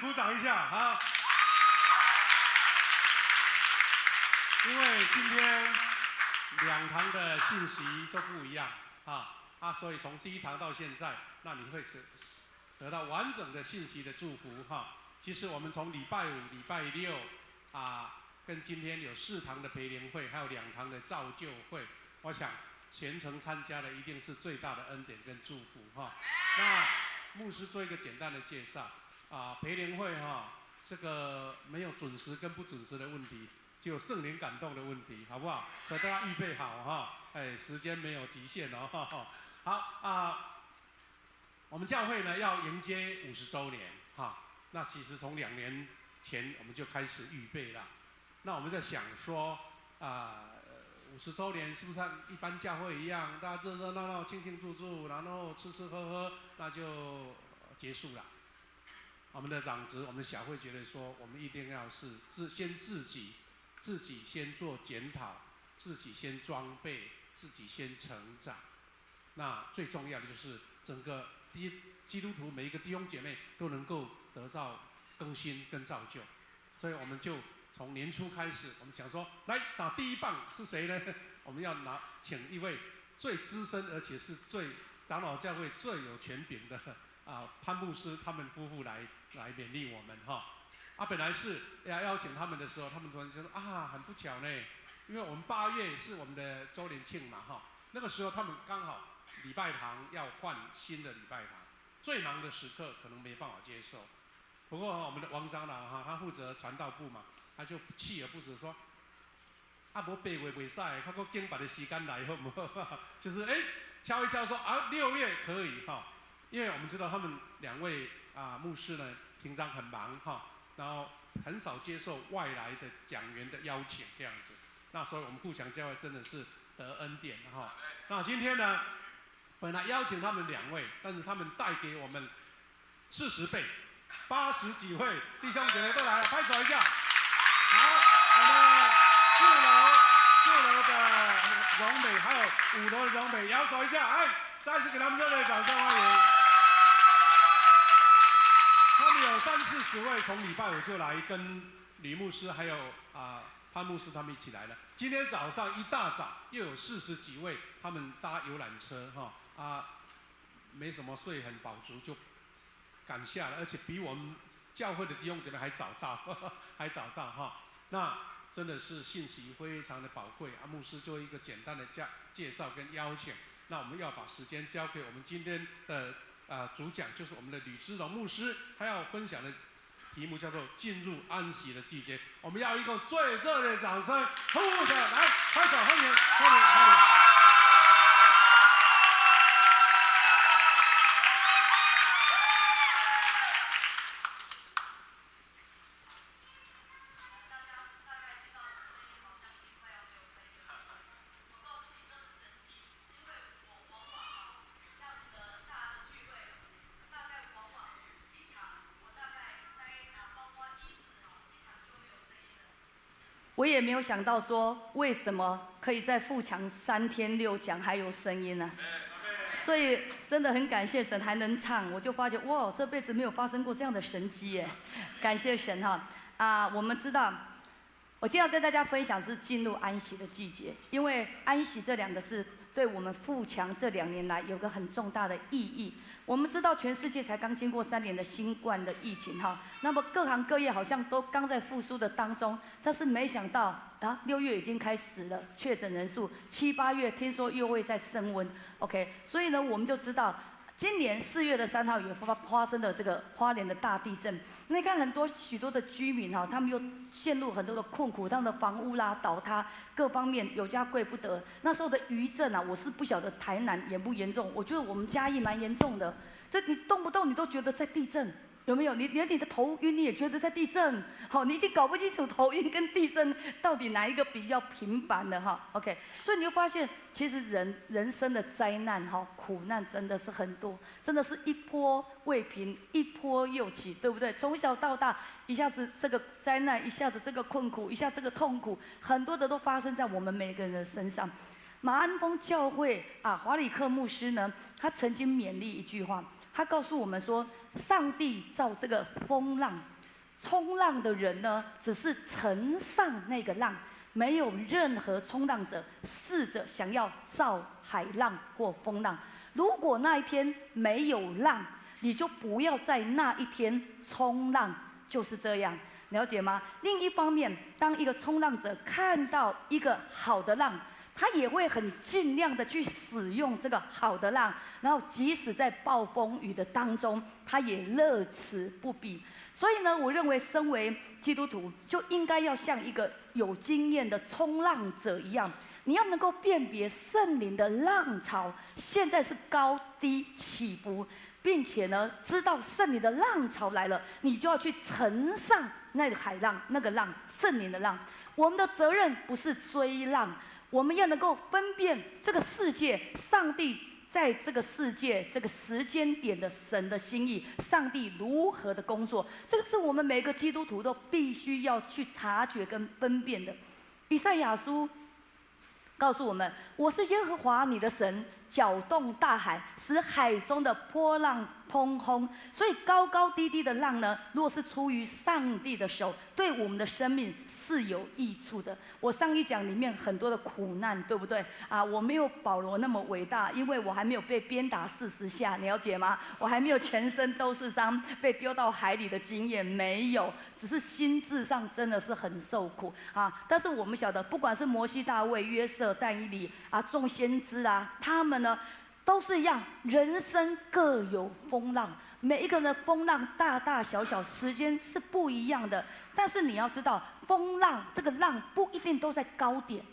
鼓掌一下啊！因为今天两堂的信息都不一样所以从第一堂到现在，那你会得到完整的信息的祝福其实我们从礼拜五、礼拜六跟今天有4堂的培灵会，还有2堂的造就会，我想全程参加的一定是最大的恩典跟祝福那牧师做一个简单的介绍培灵会这个没有准时跟不准时的问题。就有圣灵感动的问题，好不好？所以大家预备好时间没有极限好我们教会呢要迎接50周年那其实从2年前我们就开始预备了。那我们在想说50周年是不是像一般教会一样，大家热热闹闹、庆庆祝祝，然后吃吃喝喝，那就结束了？我们的长执，我们小会觉得说，我们一定要是先自己先做检讨，自己先装备，自己先成长。那最重要的就是整个基督徒每一个弟兄姐妹都能够得到更新跟造就。所以我们就从年初开始，我们想说，来打第一棒是谁呢？我们要请一位最资深而且是长老教会最有权柄的潘牧师他们夫妇来勉励我们本来是要邀请他们的时候，他们突然就说很不巧呢，因为我们8月是我们的周年庆嘛那个时候他们刚好礼拜堂要换新的礼拜堂，最忙的时刻可能没办法接受。不过我们的王长老他负责传道部嘛，他就锲而不舍说无8月袂使，他搁更别的时间来好唔好？就是敲一敲说6月可以因为我们知道他们2位牧师呢平常很忙然后很少接受外来的讲员的邀请这样子。那所以我们富强教会真的是得恩典那今天呢，本来邀请他们2位，但是他们带给我们40倍，80几位弟兄姐妹都来了，拍手一下。好，我们4楼的荣美，还有5楼的荣美，摇手一下，再次给他们热烈掌声欢迎。他们有30-40位，从礼拜5就来跟吕牧师还有潘牧师他们一起来了。今天早上一大早又有40几位，他们搭游览车没什么睡，很饱足就赶下来，而且比我们教会的弟兄姐妹还早到，那真的是信息非常的宝贵牧师做一个简单的介绍跟邀请。那我们要把时间交给我们今天的主讲，就是我们的吕之荣牧师，他要分享的题目叫做进入安息的季节。我们要一个最热烈的掌声，呼的来拍手欢迎。我也没有想到说为什么可以在富强3天6讲还有声音呢？所以真的很感谢神还能唱，我就发觉哇，这辈子没有发生过这样的神迹耶！感谢神我们知道，我今天要跟大家分享是进入安息的季节，因为安息这2个字对我们富强这2年来有个很重大的意义。我们知道全世界才刚经过3年的新冠的疫情那么各行各业好像都刚在复苏的当中，但是没想到6月已经开始了，确诊人数7、8月听说又会再升温。OK， 所以呢，我们就知道今年4月3号也发生了这个花莲的大地震。你看许多的居民他们又陷入很多的困苦，他们的房屋倒塌，各方面有家跪不得。那时候的余震我是不晓得台南严不严重，我觉得我们嘉义蛮严重的，这你动不动你都觉得在地震。有没有？连你的头晕你也觉得在地震，你已经搞不清楚头晕跟地震到底哪一个比较频繁的OK， 所以你就发现，其实人生的灾难苦难真的是很多，真的是一波未平一波又起，对不对？从小到大，一下子这个灾难，一下子这个困苦，一下这个痛苦，很多的都发生在我们每个人的身上。马鞍峰教会华里克牧师呢，他曾经勉励一句话。他告诉我们说，上帝造这个风浪冲浪的人呢，只是乘上那个浪，没有任何冲浪者试着想要造海浪或风浪。如果那一天没有浪，你就不要在那一天冲浪，就是这样，了解吗？另一方面，当一个冲浪者看到一个好的浪，他也会很尽量的去使用这个好的浪，然后即使在暴风雨的当中，他也乐此不疲。所以呢，我认为身为基督徒就应该要像一个有经验的冲浪者一样，你要能够辨别圣灵的浪潮现在是高低起伏，并且呢，知道圣灵的浪潮来了，你就要去乘上那个海浪、那个浪，圣灵的浪。我们的责任不是追浪，我们要能够分辨这个世界，上帝在这个世界这个时间点的神的心意，上帝如何的工作，这个是我们每个基督徒都必须要去察觉跟分辨的。以赛亚书告诉我们：“我是耶和华你的神，搅动大海，使海中的波浪砰轰。”所以高高低低的浪呢，若是出于上帝的手，对我们的生命是有益处的。我上一讲里面很多的苦难，对不对啊？我没有保罗那么伟大，因为我还没有被鞭打40下，了解吗？我还没有全身都是伤，被丢到海里的经验没有，只是心智上真的是很受苦啊。但是我们晓得，不管是摩西、大卫、约瑟、但以理啊、众先知啊，他们呢都是一样，人生各有风浪，每一个人的风浪大大小小，时间是不一样的。但是你要知道，风浪这个浪不一定都在高点，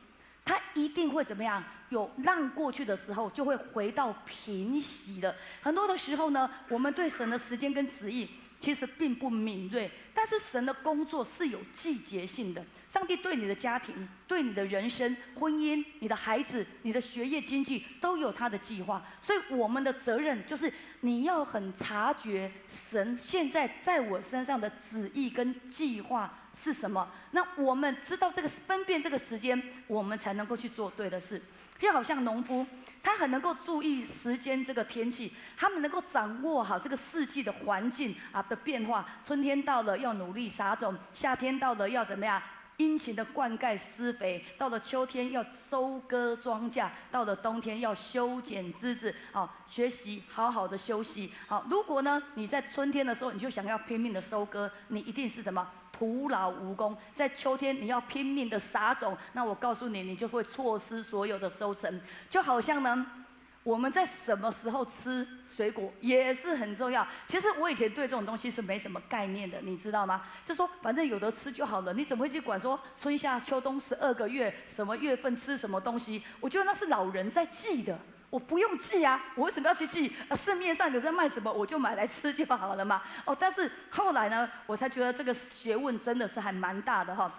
它一定会怎么样？有浪过去的时候，就会回到平息了。很多的时候呢，我们对神的时间跟旨意其实并不敏锐，但是神的工作是有季节性的。上帝对你的家庭、对你的人生、婚姻、你的孩子、你的学业、经济都有他的计划，所以我们的责任就是你要很察觉神现在在我身上的旨意跟计划是什么。那我们知道这个分辨这个时间，我们才能够去做对的事。就好像农夫，他很能够注意时间这个天气，他们能够掌握好这个四季的环境啊的变化。春天到了要努力撒种，夏天到了要怎么样？殷勤的灌溉施肥，到了秋天要收割庄稼，到了冬天要修剪枝子，学习好好的休息。如果呢你在春天的时候你就想要拼命的收割，你一定是什么？徒劳无功。在秋天你要拼命的撒种，那我告诉你，你就会错失所有的收成。就好像呢，我们在什么时候吃水果也是很重要。其实我以前对这种东西是没什么概念的，你知道吗？就说反正有得吃就好了，你怎么会去管说春夏秋冬12个月什么月份吃什么东西？我觉得那是老人在记的，我不用记啊，我为什么要去记？市面上有在卖什么，我就买来吃就好了嘛。但是后来呢，我才觉得这个学问真的是还蛮大的哈。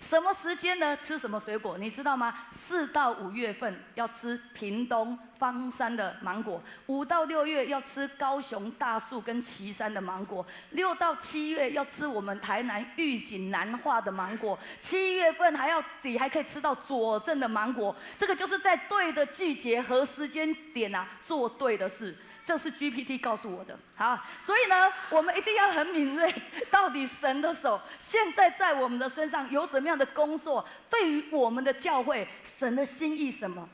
什么时间呢？吃什么水果？你知道吗？4到5月份要吃屏东方山的芒果，5到6月要吃高雄大树跟旗山的芒果，6到7月要吃我们台南玉井南化的芒果，7月份你还可以吃到左镇的芒果。这个就是在对的季节和时间点啊，做对的事。这是 GPT 告诉我的。好，所以呢，我们一定要很敏锐，到底神的手现在在我们的身上有什么样的工作？对于我们的教会，神的心意什么？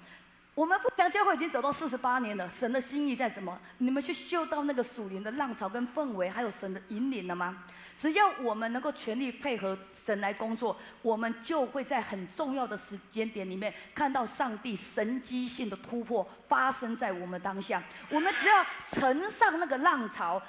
我们富强教会已经走到48年了，神的心意在什么？你们去嗅到那个属灵的浪潮跟氛围，还有神的引领了吗？只要我们能够全力配合神来工作，我们就会在很重要的时间点里面看到上帝神迹性的突破发生在我们当下。我们只要乘上那个浪潮，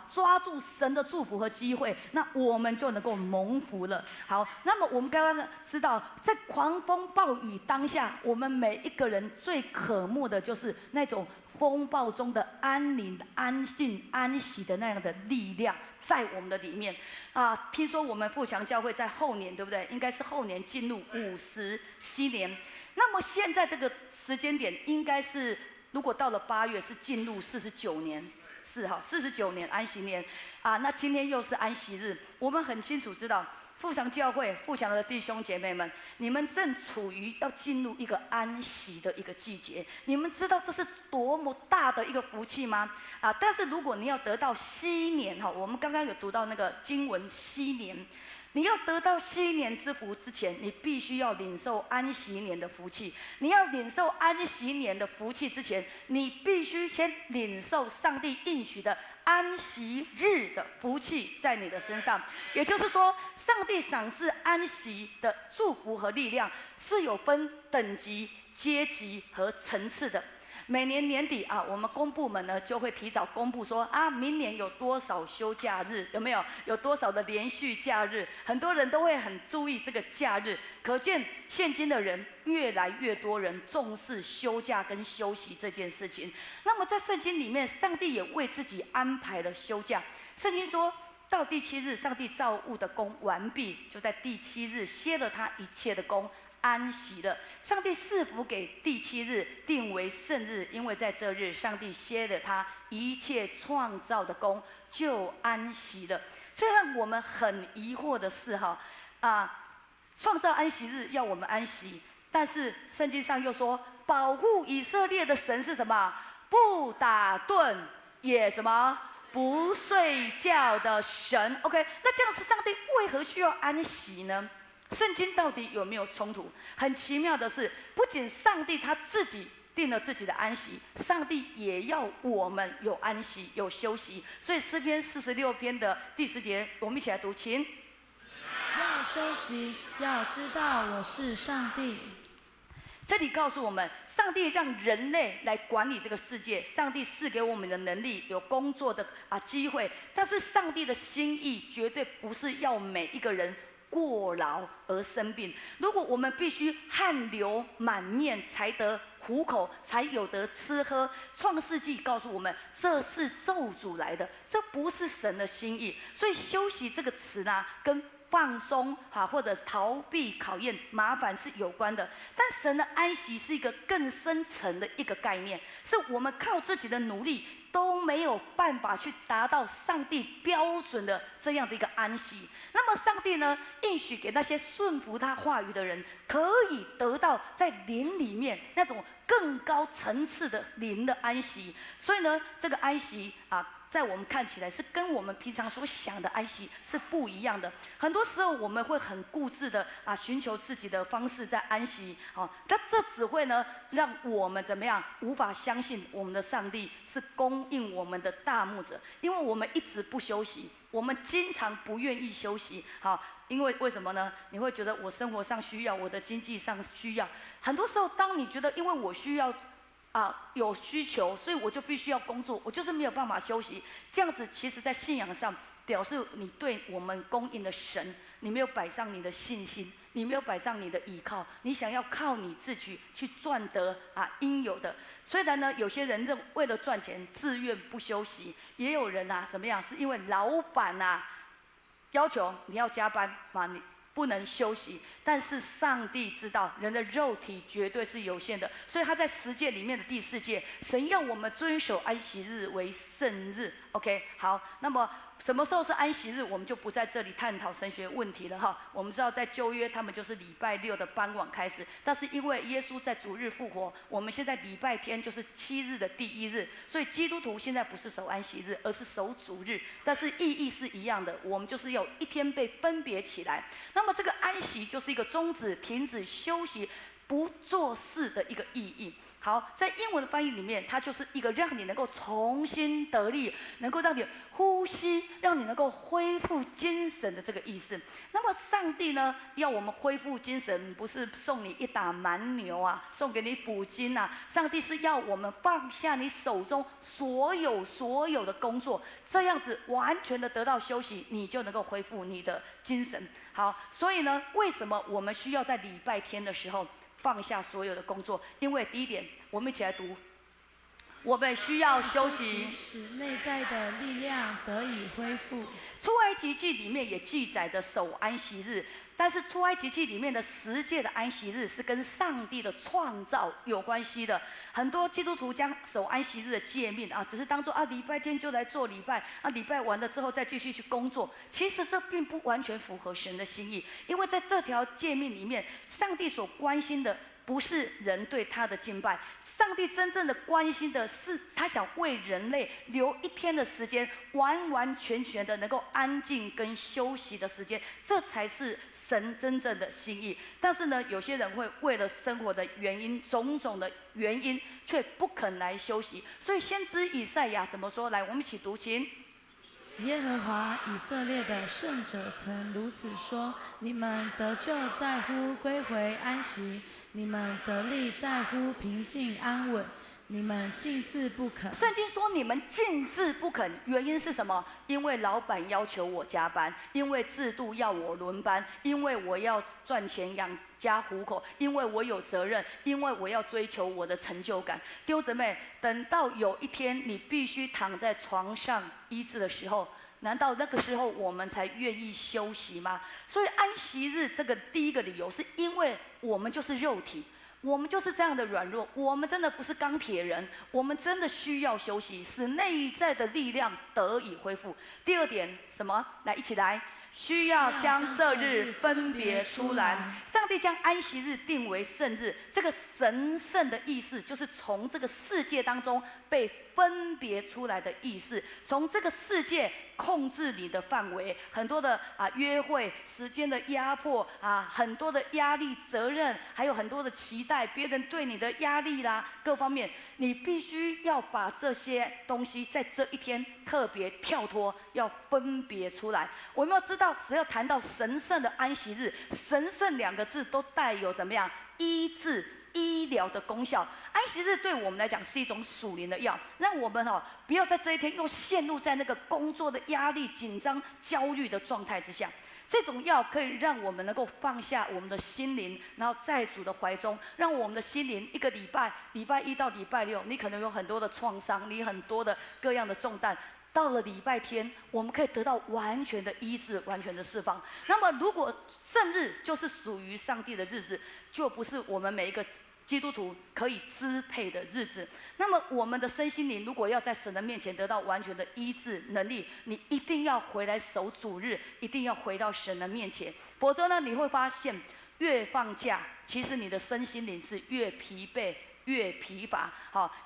抓住神的祝福和机会，那我们就能够蒙福了。好，那么我们刚刚知道，在狂风暴雨当下，我们每一个人最渴慕的就是那种风暴中的安宁、安静、安息的那样的力量在我们的里面啊。听说我们富强教会在后年，对不对？应该是后年进入57年。那么现在这个时间点，应该是如果到了8月是进入49年，是哈，49年安息年啊。那今天又是安息日，我们很清楚知道，富强教会、富强的弟兄姐妹们，你们正处于要进入一个安息的一个季节。你们知道这是多么大的一个福气吗？但是如果你要得到禧年我们刚刚有读到那个经文禧年。你要得到禧年之福之前，你必须要领受安息年的福气。你要领受安息年的福气之前，你必须先领受上帝应许的安息日的福气在你的身上。也就是说，上帝赏赐安息的祝福和力量是有分等级、阶级和层次的。每年年底我们公部门呢就会提早公布说明年有多少休假日，有没有？有多少的连续假日？很多人都会很注意这个假日，可见现今的人越来越多人重视休假跟休息这件事情。那么在圣经里面，上帝也为自己安排了休假。圣经说到第7日，上帝造物的工完毕，就在第7日歇了他一切的工，安息了。上帝赐福给第7日，定为圣日，因为在这日，上帝歇了他一切创造的工，就安息了。这让我们很疑惑的是创造安息日要我们安息，但是圣经上又说，保护以色列的神是什么？不打盹也什么？不睡觉的神。 OK， 那这样子，上帝为何需要安息呢？圣经到底有没有冲突？很奇妙的是，不仅上帝他自己定了自己的安息，上帝也要我们有安息、有休息。所以诗篇46篇的第10节，我们一起来读，请。要休息，要知道我是上帝。这里告诉我们，上帝让人类来管理这个世界，上帝赐给我们的能力，有工作的机会，但是上帝的心意绝对不是要每一个人过劳而生病。如果我们必须汗流满面才得糊口，才有得吃喝，创世纪告诉我们，这是咒诅来的，这不是神的心意。所以休息这个词呢，跟放松或者逃避考验麻烦是有关的。但神的安息是一个更深层的一个概念，是我们靠自己的努力都没有办法去达到上帝标准的这样的一个安息。那么上帝呢，应许给那些顺服他话语的人，可以得到在灵里面那种更高层次的灵的安息。所以呢，这个安息在我们看起来是跟我们平常所想的安息是不一样的。很多时候我们会很固执的寻求自己的方式在安息，但这只会呢让我们怎么样无法相信我们的上帝是供应我们的大牧者，因为我们一直不休息，我们经常不愿意休息。因为什么呢？你会觉得我生活上需要，我的经济上需要。很多时候，当你觉得因为我需要有需求，所以我就必须要工作，我就是没有办法休息。这样子，其实在信仰上表示你对我们供应的神，你没有摆上你的信心，你没有摆上你的依靠，你想要靠你自己去赚得应有的。虽然呢，有些人为了赚钱自愿不休息，也有人怎么样，是因为老板要求你要加班你不能休息。但是上帝知道人的肉体绝对是有限的，所以他在10诫里面的第4诫，神要我们遵守安息日为圣日。 OK， 好，那么什么时候是安息日，我们就不在这里探讨神学问题了我们知道在旧约他们就是礼拜6的傍晚开始，但是因为耶稣在主日复活，我们现在礼拜天就是7日的第1日，所以基督徒现在不是守安息日，而是守主日，但是意义是一样的，我们就是有一天被分别起来。那么这个安息就是一个终止、停止、休息、不做事的一个意义。好，在英文的翻译里面，它就是一个让你能够重新得力，能够让你呼吸，让你能够恢复精神的这个意思。那么上帝呢，要我们恢复精神，不是送你一打蛮牛送给你补精上帝是要我们放下你手中所有的工作，这样子完全的得到休息，你就能够恢复你的精神。好，所以呢，为什么我们需要在礼拜天的时候放下所有的工作？因为第一点，我们一起来读我们需要休息，使内在的力量得以恢复。出埃及记里面也记载着守安息日，但是出埃及记里面的10诫的安息日是跟上帝的创造有关系的。很多基督徒将守安息日的诫命只是当作礼拜天就来做礼拜，礼拜完了之后再继续去工作。其实这并不完全符合神的心意，因为在这条诫命里面，上帝所关心的不是人对他的敬拜。上帝真正的关心的是，他想为人类留一天的时间，完完全全的能够安静跟休息的时间，这才是神真正的心意。但是呢，有些人会为了生活的原因，种种的原因，却不肯来休息。所以先知以赛亚怎么说？来，我们一起读经。耶和华以色列的圣者曾如此说：你们得救在乎归回安息，你们得力在乎平静安稳，你们禁止不肯。圣经说你们禁止不肯，原因是什么？因为老板要求我加班，因为制度要我轮班，因为我要赚钱养家糊口，因为我有责任，因为我要追求我的成就感。弟兄姊妹，等到有一天你必须躺在床上医治的时候，难道那个时候我们才愿意休息吗？所以安息日这个第一个理由，是因为我们就是肉体，我们就是这样的软弱，我们真的不是钢铁人，我们真的需要休息，使内在的力量得以恢复。第二点，什么？来，一起来。需要将这日分别出来。上帝将安息日定为圣日，这个神圣的意思，就是从这个世界当中被分别出来的意思。从这个世界控制你的范围，很多的约会时间的压迫很多的压力、责任，还有很多的期待，别人对你的压力啦，各方面，你必须要把这些东西在这一天特别跳脱，要分别出来。我们要知道，只要谈到神圣的安息日，神圣2个字都带有怎么样？医治、医疗的功效。安息日对我们来讲是一种属灵的药，让我们不要在这一天又陷入在那个工作的压力、紧张、焦虑的状态之下。这种药可以让我们能够放下我们的心灵，然后在主的怀中，让我们的心灵一个礼拜1到礼拜6，你可能有很多的创伤，你很多的各样的重担。到了礼拜天，我们可以得到完全的医治，完全的释放。那么，如果圣日就是属于上帝的日子，就不是我们每一个基督徒可以支配的日子。那么，我们的身心灵如果要在神的面前得到完全的医治能力，你一定要回来守主日，一定要回到神的面前。否则呢，你会发现，越放假，其实你的身心灵是越疲惫、越疲乏。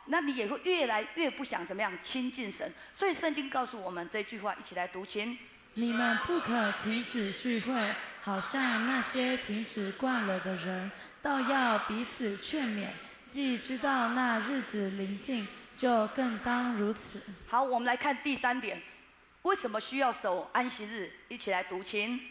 那你也会越来越不想怎么样亲近神。所以圣经告诉我们这句话，一起来读经。你们不可停止聚会，好像那些停止惯了的人，倒要彼此劝勉。既知道那日子临近，就更当如此。好，我们来看第3点，为什么需要守安息日？一起来读经。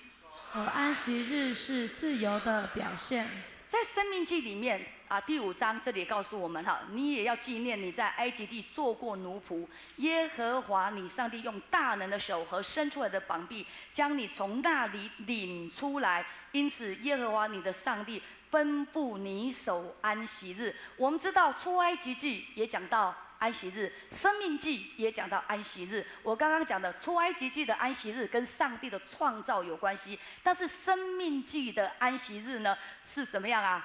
安息日是自由的表现。在申命记里面第5章这里告诉我们你也要纪念你在埃及地做过奴仆，耶和华你上帝用大能的手和伸出来的膀臂将你从那里领出来，因此耶和华你的上帝吩咐你守安息日。我们知道出埃及记也讲到安息日，申命记也讲到安息日。我刚刚讲的出埃及记的安息日跟上帝的创造有关系，但是申命记的安息日呢是怎么样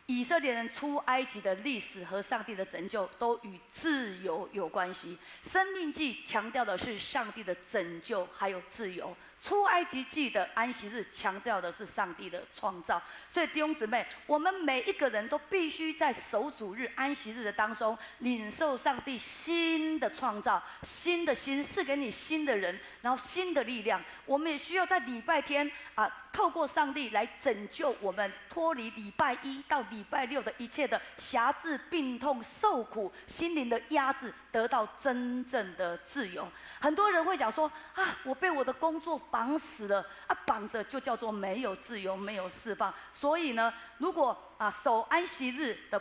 以色列人出埃及的历史和上帝的拯救都与自由有关系。申命记强调的是上帝的拯救还有自由，出埃及记的安息日强调的是上帝的创造。所以弟兄姊妹，我们每一个人都必须在守主日、安息日的当中领受上帝新的创造，新的心赐给你新的人，然后新的力量。我们也需要在礼拜天透过上帝来拯救我们，脱离礼拜1到礼拜6的一切的辖制、病痛、受苦、心灵的压制，得到真正的自由。很多人会讲说我被我的工作绑死了绑着就叫做没有自由、没有释放。所以呢，如果守安息日的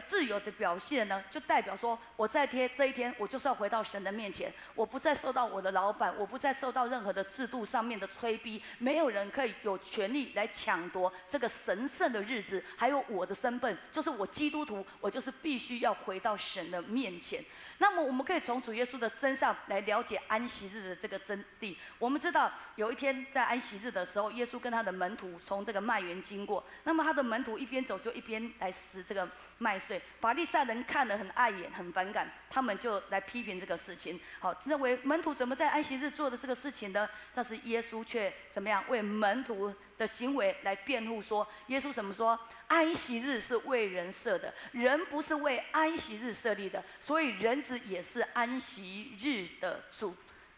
自由的表现呢，就代表说我在这一天，我就是要回到神的面前，我不再受到我的老板，我不再受到任何的制度上面的催逼，没有人可以有权利来抢夺这个神圣的日子，还有我的身份，就是我基督徒，我就是必须要回到神的面前。那么我们可以从主耶稣的身上来了解安息日的这个真谛。我们知道有一天在安息日的时候，耶稣跟他的门徒从这个麦园经过，那么他的门徒一边走就一边来拾这个麦穗。法利赛人看了很碍眼，很反感，他们就来批评这个事情。好，认为门徒怎么在安息日做的这个事情呢？但是耶稣却怎么样为门徒的行为来辩护说，耶稣怎么说？安息日是为人设的，人不是为安息日设立的，所以人子也是安息日的主，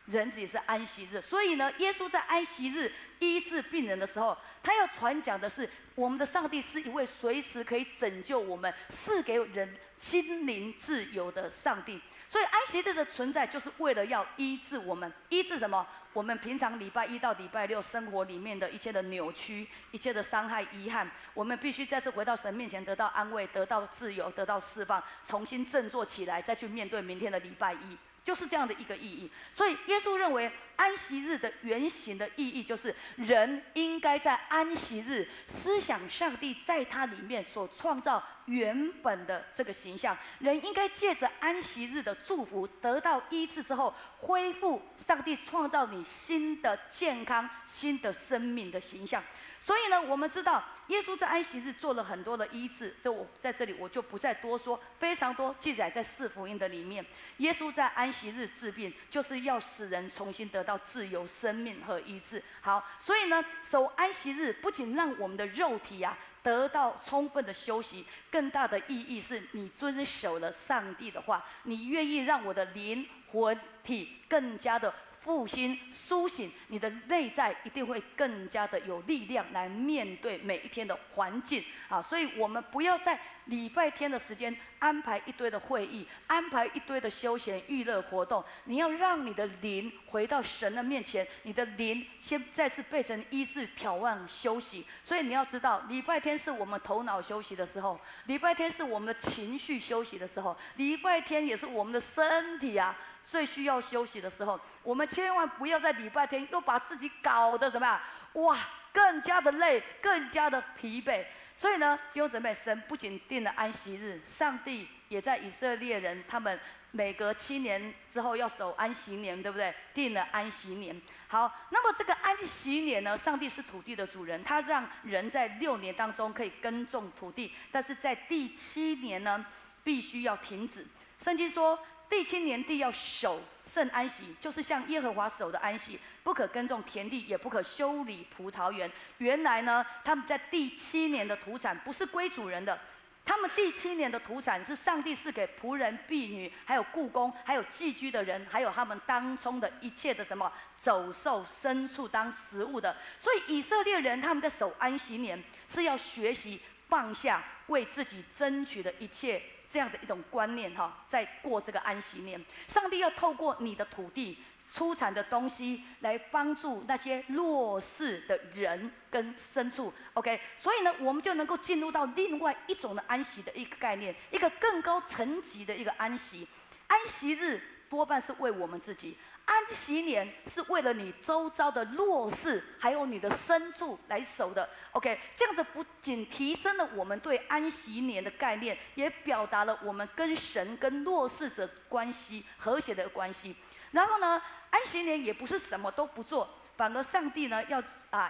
人子也是安息日。所以呢，耶稣在安息日医治病人的时候，他要传讲的是，我们的上帝是一位随时可以拯救我们、赐给人心灵自由的上帝。所以安息日的存在，就是为了要医治我们。医治什么？我们平常礼拜一到礼拜六生活里面的一切的扭曲、一切的伤害、遗憾，我们必须再次回到神面前，得到安慰、得到自由、得到释放，重新振作起来，再去面对明天的礼拜一。就是这样的一个意义。所以耶稣认为安息日的原型的意义，就是人应该在安息日思想上帝在他里面所创造原本的这个形象。人应该借着安息日的祝福得到医治之后，恢复上帝创造你新的健康、新的生命的形象。所以呢，我们知道耶稣在安息日做了很多的医治，这我在这里我就不再多说，非常多记载在四福音的里面。耶稣在安息日治病，就是要使人重新得到自由、生命和医治。好，所以呢，守安息日不仅让我们的肉体得到充分的休息，更大的意义是你遵守了上帝的话，你愿意让我的灵魂体更加的复兴苏醒，你的内在一定会更加的有力量来面对每一天的环境啊！所以我们不要在礼拜天的时间安排一堆的会议，安排一堆的休闲娱乐活动。你要让你的灵回到神的面前，你的灵先再次被神医治、眺望、休息。所以你要知道，礼拜天是我们头脑休息的时候，礼拜天是我们的情绪休息的时候，礼拜天也是我们的身体最需要休息的时候。我们千万不要在礼拜天又把自己搞得怎么样？哇，更加的累，更加的疲惫。所以呢，弟兄姊妹，神不仅定了安息日，上帝也在以色列人他们每隔7年之后要守安息年，对不对？定了安息年。好，那么这个安息年呢，上帝是土地的主人，他让人在6年当中可以耕种土地，但是在第7年呢，必须要停止。圣经说，第7年地要守圣安息，就是像耶和华守的安息，不可耕种田地，也不可修理葡萄园。原来呢，他们在第7年的土产不是归主人的，他们第7年的土产是上帝赐给仆人、婢女，还有雇工，还有寄居的人，还有他们当中的一切的什么走兽、牲畜当食物的。所以以色列人他们在守安息年，是要学习放下为自己争取的一切。这样的一种观念在过这个安息年，上帝要透过你的土地出产的东西来帮助那些弱势的人跟牲畜。OK， 所以呢，我们就能够进入到另外一种的安息的一个概念，一个更高层级的一个安息。安息日多半是为我们自己，安息年是为了你周遭的弱势，还有你的牲畜来守的。OK， 这样子不仅提升了我们对安息年的概念，也表达了我们跟神、跟弱势者关系和谐的关系。然后呢，安息年也不是什么都不做，反而上帝呢要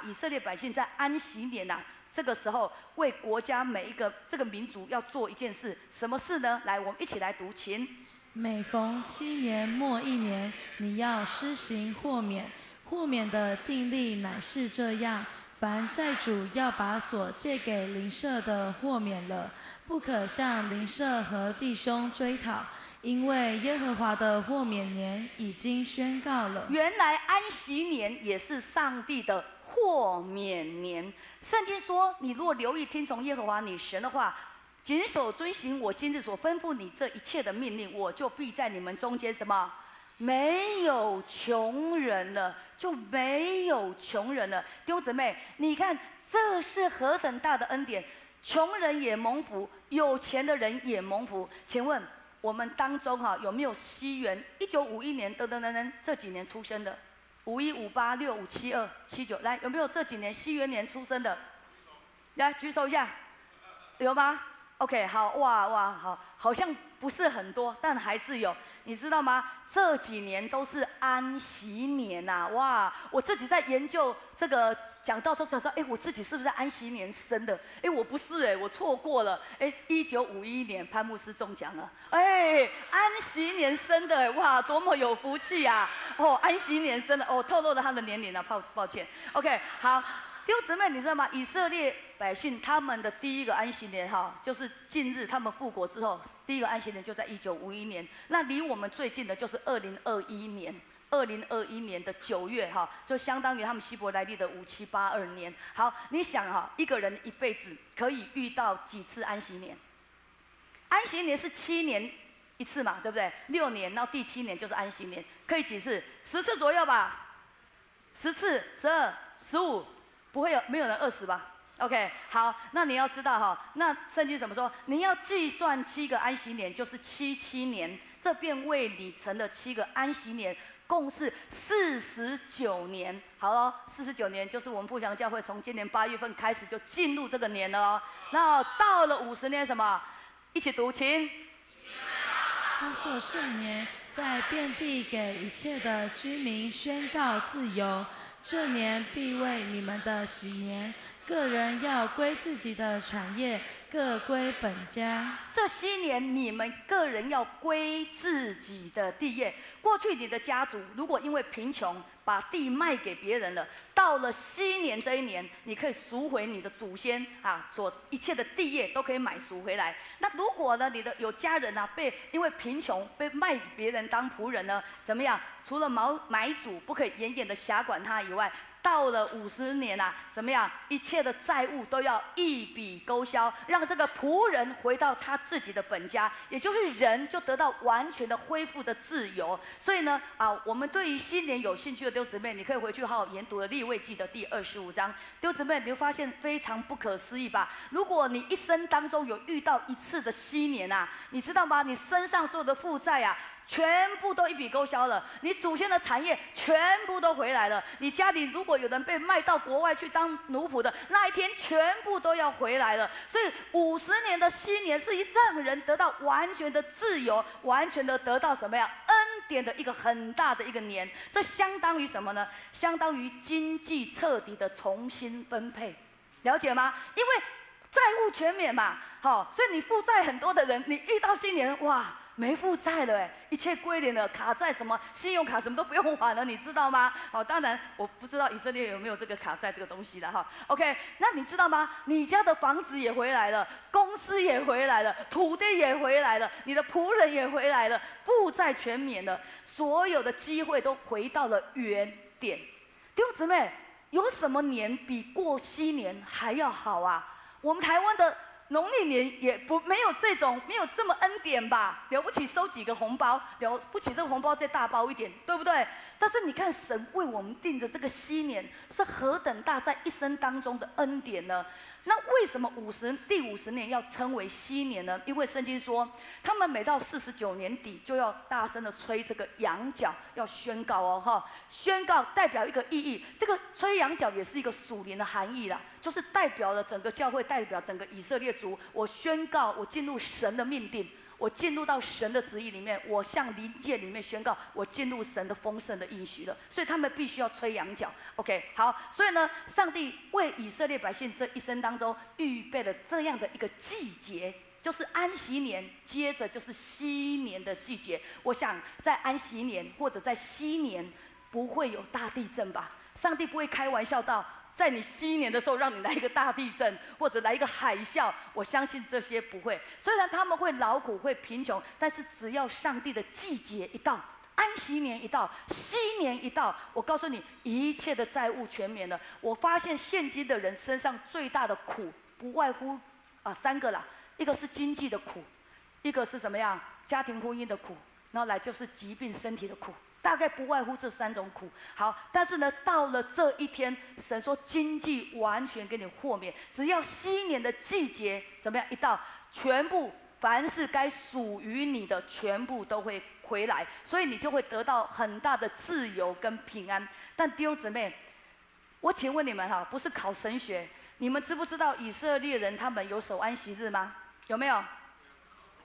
以色列百姓在安息年这个时候为国家每一个这个民族要做一件事，什么事呢？来，我们一起来读，请。每逢7年末1年，你要施行豁免。豁免的定例乃是这样：凡债主要把所借给邻舍的豁免了，不可向邻舍和弟兄追讨，因为耶和华的豁免年已经宣告了。原来安息年也是上帝的豁免年。圣经说，你若留意听从耶和华你神的话，谨守遵行我今日所吩咐你这一切的命令，我就必在你们中间什么？没有穷人了，就没有穷人了。弟兄姊妹，你看这是何等大的恩典！穷人也蒙福，有钱的人也蒙福。请问我们当中有没有西元1951年等等等等这几年出生的？51、58、65、72、79，来，有没有这几年西元年出生的？来举手一下，有吗 ？OK， 好，哇，好像不是很多，但还是有。你知道吗？这几年都是安息年呐，哇！我自己在研究这个讲到说，我自己是不是安息年生的？我不是我错过了。1951年潘牧师中奖了，安息年生的，哇，多么有福气啊！安息年生的，透露了他的年龄了，抱歉。OK， 好。弟兄姊妹，你知道吗？以色列百姓他们的第一个安息年就是近日他们复国之后，第一个安息年就在1951年。那离我们最近的就是2021年，2021年的9月就相当于他们希伯来历的5782年。好，你想一个人一辈子可以遇到几次安息年？安息年是7年一次嘛，对不对？6年，然后第7年就是安息年，可以几次？10次左右吧，10次、12、15。不会没有人饿死吧 ？OK， 好，那你要知道那圣经怎么说？你要计算7个安息年，就是7年，这便为你成了7个安息年，共是49年。好了，49年就是我们富强教会从今年8月份开始就进入这个年了哦。那到了50年什么？一起读，请。他做圣年，在遍地给一切的居民宣告自由。这年必为你们的喜年，个人要归自己的产业，各归本家。这些年你们个人要归自己的地业。过去你的家族如果因为贫穷把地卖给别人了，到了西年这一年，你可以赎回你的祖先所一切的地业都可以买赎回来。那如果呢，你的有家人因为贫穷被卖给别人当仆人呢，怎么样？除了买主不可以严严的辖管他以外，到了50年怎么样？一切的债务都要一笔勾销，让这个仆人回到他自己的本家，也就是人就得到完全的恢复的自由。所以呢，我们对于新年有兴趣的弟兄姊妹，你可以回去好好研读了利未记的第25章。弟兄姊妹，你会发现非常不可思议吧？如果你一生当中有遇到一次的新年你知道吗？你身上所有的负债全部都一笔勾销了，你祖先的产业全部都回来了。你家里如果有人被卖到国外去当奴仆的，那一天全部都要回来了。所以50年的新年是让人得到完全的自由，完全的得到什么呀？恩典的一个很大的一个年。这相当于什么呢？相当于经济彻底的重新分配，了解吗？因为债务全免嘛，所以你负债很多的人，你遇到新年哇，没负债了一切归零了，卡债什么信用卡什么都不用还了，你知道吗？当然我不知道以色列有没有这个卡债这个东西了OK， 那你知道吗？你家的房子也回来了，公司也回来了，土地也回来了，你的仆人也回来了，负债全免了，所有的机会都回到了原点。弟兄姊妹，有什么年比过西年还要好啊？我们台湾的农历年也没有这么恩典吧？了不起收几个红包，了不起这个红包再大包一点，对不对？但是你看神为我们定的这个西年是何等大，在一生当中的恩典呢？那为什么第50年要称为西年呢？因为圣经说，他们每到49年底就要大声的吹这个羊角，要宣告宣告代表一个意义。这个吹羊角也是一个属灵的含义啦，就是代表了整个教会，代表整个以色列族。我宣告，我进入神的命定。我进入到神的旨意里面，我向灵界里面宣告，我进入神的丰盛的应许了。所以他们必须要吹羊角。OK， 好，所以呢，上帝为以色列百姓这一生当中预备了这样的一个季节，就是安息年，接着就是西年的季节。我想在安息年或者在西年不会有大地震吧？上帝不会开玩笑到在你西年的时候让你来一个大地震或者来一个海啸，我相信这些不会。虽然他们会劳苦会贫穷，但是只要上帝的季节一到，安息年一到，西年一到，我告诉你，一切的债务全免了。我发现现今的人身上最大的苦不外乎3个啦，一个是经济的苦，一个是怎么样家庭婚姻的苦，然后来就是疾病身体的苦。大概不外乎这3种苦。好，但是呢，到了这一天，神说经济完全给你豁免，只要西年的季节怎么样一到，全部凡是该属于你的，全部都会回来，所以你就会得到很大的自由跟平安。但弟兄姊妹，我请问你们哈，不是考神学，你们知不知道以色列人他们有守安息日吗？有没有？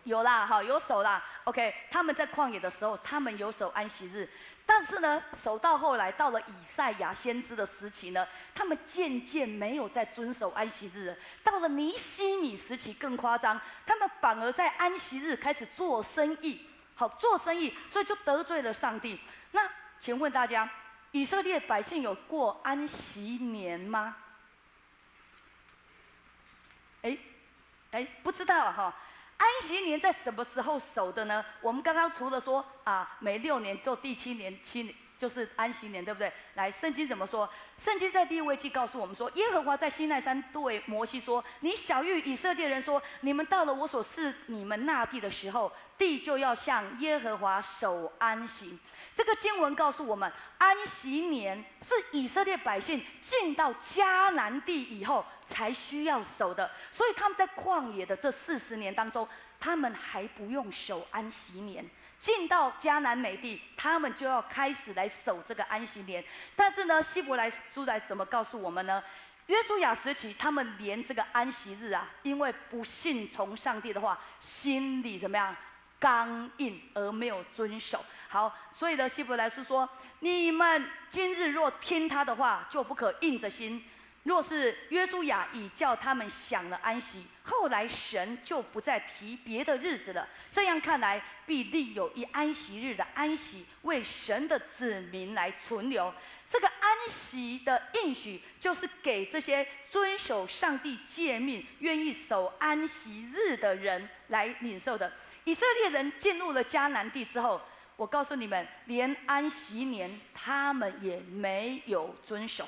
有啦，好，有守啦。OK， 他们在旷野的时候，他们有守安息日，但是呢，守到后来，到了以赛亚先知的时期呢，他们渐渐没有再遵守安息日了。到了尼希米时期更夸张，他们反而在安息日开始做生意，好做生意，所以就得罪了上帝。那请问大家，以色列百姓有过安息年吗？不知道哈。安息年在什么时候守的呢？我们刚刚除了说啊，每6年做第7年，7年就是安息年，对不对？来，圣经怎么说？圣经在利未记告诉我们说，耶和华在西奈山对摩西说：“你晓谕以色列人说，你们到了我所赐你们那地的时候，地就要向耶和华守安息。”这个经文告诉我们，安息年是以色列百姓进到迦南地以后才需要守的，所以他们在旷野的这40年当中，他们还不用守安息年。进到迦南美地，他们就要开始来守这个安息年。但是呢，希伯来书来怎么告诉我们呢？约书亚时期，他们连这个安息日啊，因为不信从上帝的话，心里怎么样？刚硬而没有遵守。好，所以呢，希伯来书说：你们今日若听他的话，就不可硬着心。若是约书亚已叫他们享了安息，后来神就不再提别的日子了。这样看来，必另有一安息日的安息，为神的子民来存留。这个安息的应许，就是给这些遵守上帝诫命、愿意守安息日的人来领受的。以色列人进入了迦南地之后，我告诉你们，连安息年他们也没有遵守，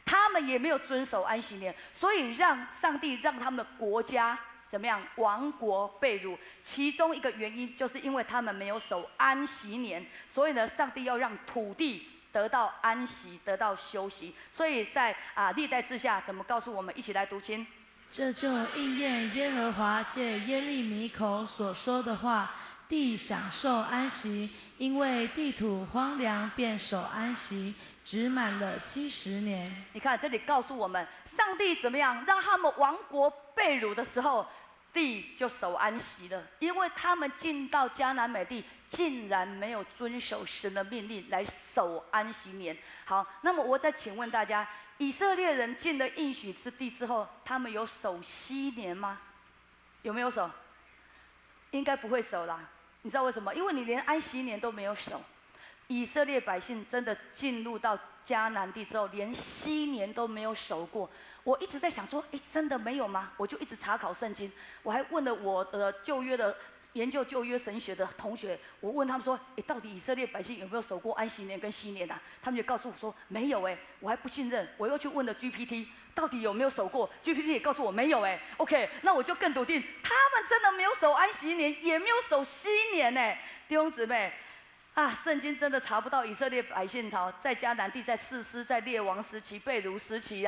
他们也没有遵守安息年，所以让上帝让他们的国家怎么样亡国被掳。其中一个原因就是因为他们没有守安息年，所以呢，上帝要让土地得到安息，得到休息。所以在历代志下怎么告诉我们？一起来读经。这就应验耶和华借耶利米口所说的话：地享受安息，因为地土荒凉，便守安息，只满了70年。你看这里告诉我们，上帝怎么样让他们亡国被掳的时候，地就守安息了，因为他们进到迦南美地，竟然没有遵守神的命令来守安息年。好，那么我再请问大家，以色列人进了应许之地之后，他们有守西年吗？有没有守？应该不会守啦。你知道为什么？因为你连安息年都没有守。以色列百姓真的进入到迦南地之后，连西年都没有守过。我一直在想说，真的没有吗？我就一直查考圣经，我还问了我的旧约的研究旧约神学的同学，我问他们说，到底以色列百姓有没有守过安息年跟西年啊？他们就告诉我说没有我还不信任，我又去问了 GPT， 到底有没有守过 ？GPT 也告诉我没有OK， 那我就更笃定，他们真的没有守安息年，也没有守西年弟兄姊妹。圣经真的查不到以色列百姓在迦南地、在士师、在列王时期、被掳时期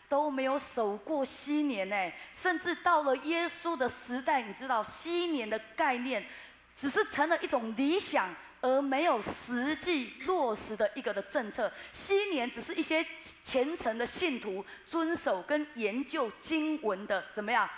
都没有守过西年甚至到了耶稣的时代，你知道西年的概念只是成了一种理想，而没有实际落实的一个的政策。西年只是一些虔诚的信徒遵守跟研究经文的怎么样？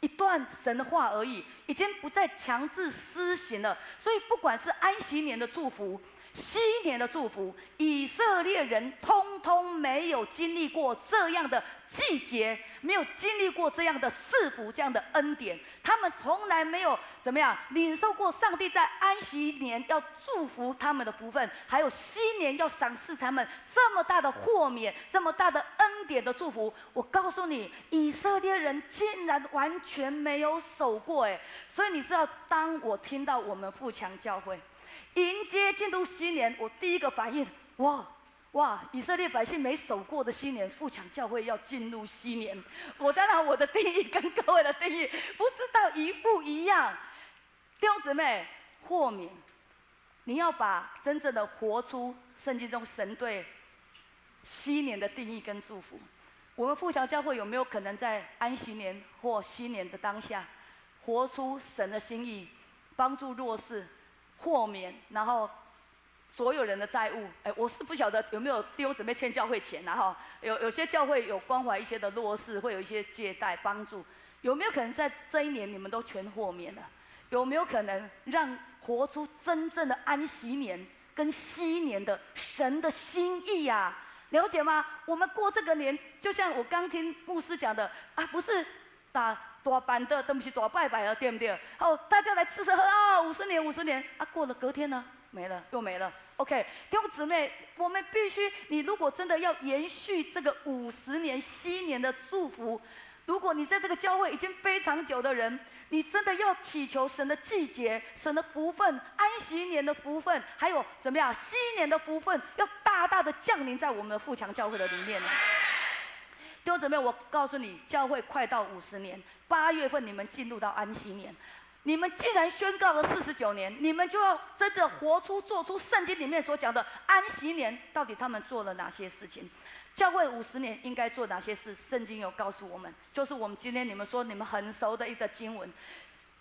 一段神的话而已，已经不再强制施行了。所以不管是安息年的祝福、西年的祝福，以色列人通通没有经历过这样的季节，没有经历过这样的赐福、这样的恩典。他们从来没有怎么样领受过上帝在安息年要祝福他们的福分，还有西年要赏赐他们这么大的豁免、这么大的恩典的祝福。我告诉你，以色列人竟然完全没有守过所以你知道，当我听到我们富强教会迎接进入西年，我第一个反应，哇！以色列百姓没守过的西年，富强教会要进入西年。当然我的定义跟各位的定义不知道一不一样。弟兄姊妹，豁免你要把真正的活出圣经中神对禧年的定义跟祝福。我们富强教会有没有可能在安息年或禧年的当下，活出神的心意，帮助弱势、豁免，然后所有人的债务？我是不晓得有没有弟兄姊妹欠教会钱啊？哈，有些教会有关怀一些的弱势，会有一些借贷帮助。有没有可能在这一年你们都全豁免了？有没有可能让活出真正的安息年跟禧年的神的心意啊？了解吗？我们过这个年，就像我刚听牧师讲的啊，不是大班的，都不是大拜拜了，对不对？大家来吃吃喝啊，50年50年啊，过了隔天呢，没了又没了。OK， 弟兄姊妹，我们必须，你如果真的要延续这个50年禧年的祝福，如果你在这个教会已经非常久的人，你真的要祈求神的季节、神的福分、安息年的福分，还有怎么样禧年的福分，要大大的降临在我们的富强教会的里面呢。弟兄姊妹，我告诉你，教会快到50年，8月份你们进入到安息年。你们既然宣告了49年，你们就要真的活出、做出圣经里面所讲的安息年。到底他们做了哪些事情？教会50年应该做哪些事？圣经有告诉我们，就是我们今天你们说你们很熟的一个经文。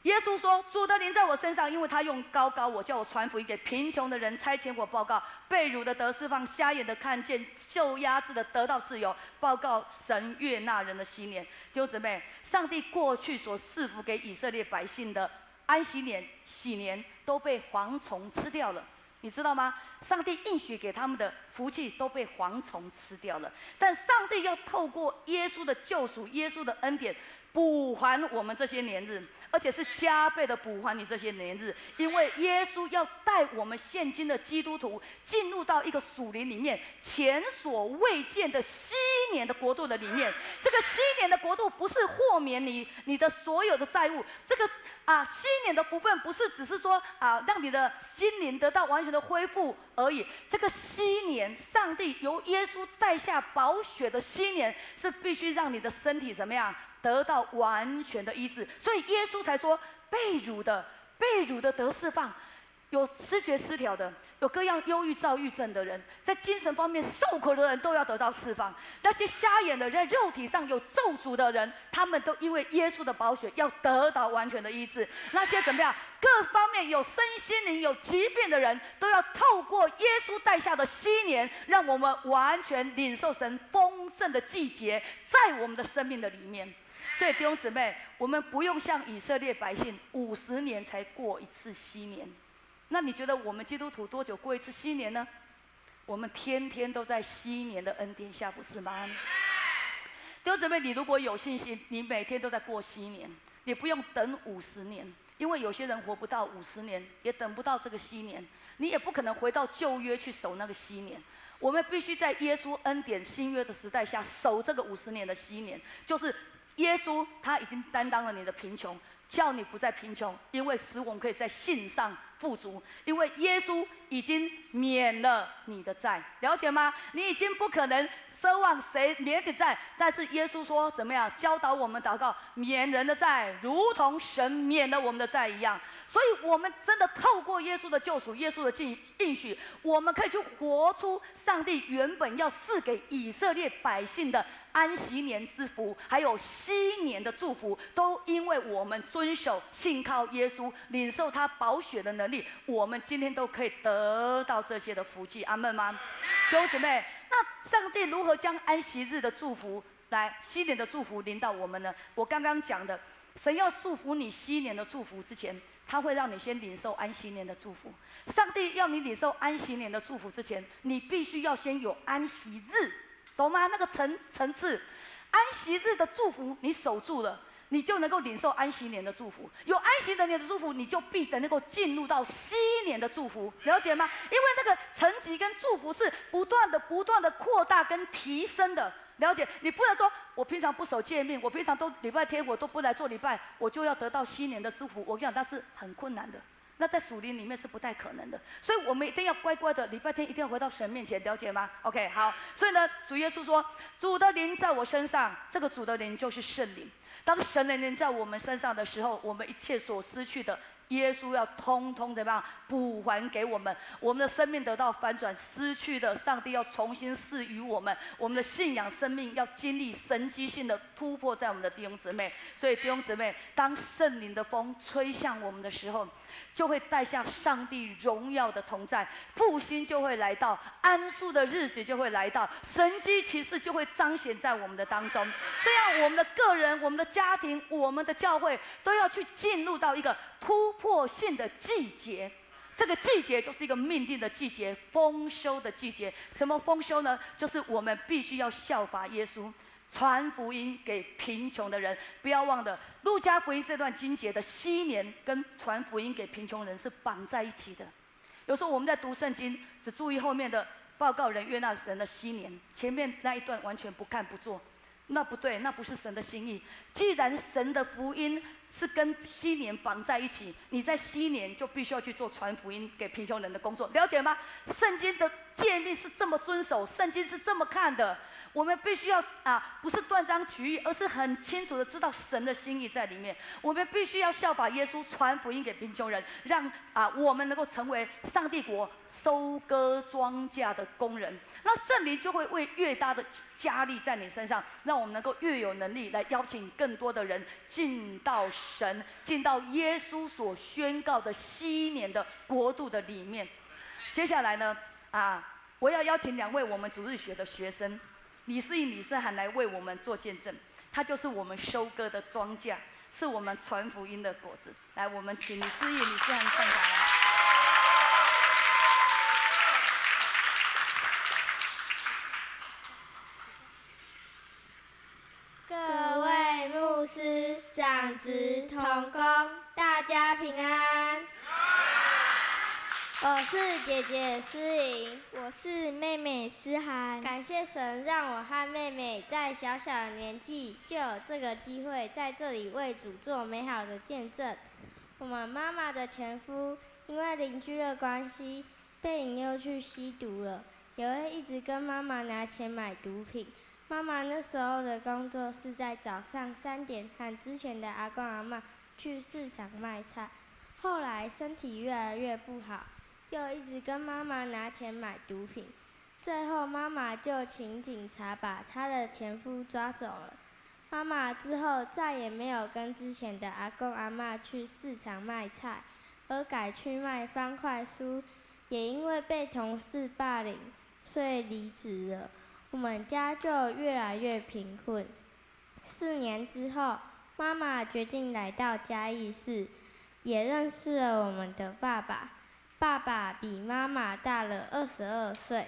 耶稣说：“主的灵在我身上，因为他用高我，叫我传福音给贫穷的人，差遣我报告被掳的得释放，瞎眼的看见，受压制的得到自由，报告神悦纳人的禧年。”弟兄姊妹，上帝过去所赐福给以色列百姓的安息年、禧年，都被蝗虫吃掉了。你知道吗？上帝应许给他们的福气都被蝗虫吃掉了。但上帝要透过耶稣的救赎、耶稣的恩典，补还我们这些年日，而且是加倍的补还你这些年日。因为耶稣要带我们现今的基督徒进入到一个属灵里面前所未见的禧年的国度的里面。这个禧年的国度不是豁免你的所有的债务，这个禧年的部分不是只是说让你的心灵得到完全的恢复而已。这个禧年，上帝由耶稣带下宝血的禧年，是必须让你的身体怎么样得到完全的医治。所以耶稣才说，被掳的得释放，有思觉失调的，有各样忧郁、躁郁症的人，在精神方面受苦的人都要得到释放。那些瞎眼的，在肉体上有咒诅的人，他们都因为耶稣的宝血要得到完全的医治。那些怎么样，各方面有身心灵有疾病的人，都要透过耶稣带下的禧年，让我们完全领受神丰盛的季节在我们的生命的里面。所以弟兄姊妹，我们不用像以色列百姓50年才过一次禧年。那你觉得我们基督徒多久过一次禧年呢？我们天天都在禧年的恩典下，不是吗？弟兄姊妹，你如果有信心，你每天都在过禧年，你不用等50年，因为有些人活不到50年，也等不到这个禧年，你也不可能回到旧约去守那个禧年。我们必须在耶稣恩典新约的时代下守这个50年的禧年，就是耶稣他已经担当了你的贫穷，叫你不再贫穷，因为使我们可以在信上富足，因为耶稣已经免了你的债，了解吗？你已经不可能奢望谁免你债，但是耶稣说怎么样教导我们祷告，免人的债，如同神免了我们的债一样。所以我们真的透过耶稣的救赎、耶稣的应许，我们可以去活出上帝原本要赐给以色列百姓的安息年之福，还有禧年的祝福，都因为我们遵守、信靠耶稣，领受他宝血的能力，我们今天都可以得到这些的福气。阿们吗？弟兄姊妹，那上帝如何将安息日的祝福禧年的祝福临到我们呢？我刚刚讲的，神要祝福你禧年的祝福之前，他会让你先领受安息年的祝福。上帝要你领受安息年的祝福之前，你必须要先有安息日，懂吗？那个层次，安息日的祝福你守住了，你就能够领受安息年的祝福。有安息年的祝福，你就必能够进入到禧年的祝福，了解吗？因为那个层级跟祝福是不断的扩大跟提升的。了解，你不能说我平常不守诫命，我平常都礼拜天我都不来做礼拜，我就要得到禧年的祝福。我跟你讲，那是很困难的，那在属灵里面是不太可能的。所以我们一定要乖乖的，礼拜天一定要回到神面前，了解吗 ？OK， 好。所以呢，主耶稣说：“主的灵在我身上。”这个主的灵就是圣灵。当神的灵在我们身上的时候，我们一切所失去的耶稣要通通怎么样补还给我们，我们的生命得到反转，失去的上帝要重新赐予我们，我们的信仰生命要经历神迹性的突破在我们的弟兄姊妹。所以弟兄姊妹，当圣灵的风吹向我们的时候，就会带向上帝荣耀的同在，复兴就会来到，安舒的日子就会来到，神迹奇事就会彰显在我们的当中。这样，我们的个人、我们的家庭、我们的教会，都要去进入到一个突破性的季节。这个季节就是一个命定的季节，丰收的季节。什么丰收呢？就是我们必须要效法耶稣，传福音给贫穷的人。不要忘了，路加福音这段经节的禧年跟传福音给贫穷人是绑在一起的。有时候我们在读圣经，只注意后面的报告人约纳人的禧年，前面那一段完全不看不做，那不对，那不是神的心意。既然神的福音是跟禧年绑在一起，你在禧年就必须要去做传福音给贫穷人的工作，了解吗？圣经的诫命是这么遵守，圣经是这么看的。我们必须要不是断章取义，而是很清楚的知道神的心意在里面。我们必须要效法耶稣，传福音给贫穷人，让我们能够成为上帝国收割庄稼的工人。那圣灵就会为越大的加力在你身上，让我们能够越有能力来邀请更多的人进到神、进到耶稣所宣告的禧年的国度的里面。接下来呢，我要邀请2位我们主日学的学生。李世颖、李世涵来为我们做见证，他就是我们收割的庄稼，是我们传福音的果子。来，我们请李世颖、李世涵上台来。各位牧师、长职、同工，大家平安。我是姐姐诗颖，我是妹妹诗涵。感谢神让我和妹妹在小小的年纪就有这个机会在这里为主做美好的见证。我们妈妈的前夫因为邻居的关系被引诱去吸毒了，也会一直跟妈妈拿钱买毒品。妈妈那时候的工作是在早上3点和之前的阿公阿嬷去市场卖菜，后来身体越来越不好，又一直跟妈妈拿钱买毒品，最后妈妈就请警察把她的前夫抓走了。妈妈之后再也没有跟之前的阿公阿嬷去市场卖菜，而改去卖方块酥，也因为被同事霸凌，所以离职了。我们家就越来越贫困。4年之后，妈妈决定来到嘉义市，也认识了我们的爸爸。爸爸比妈妈大了22岁，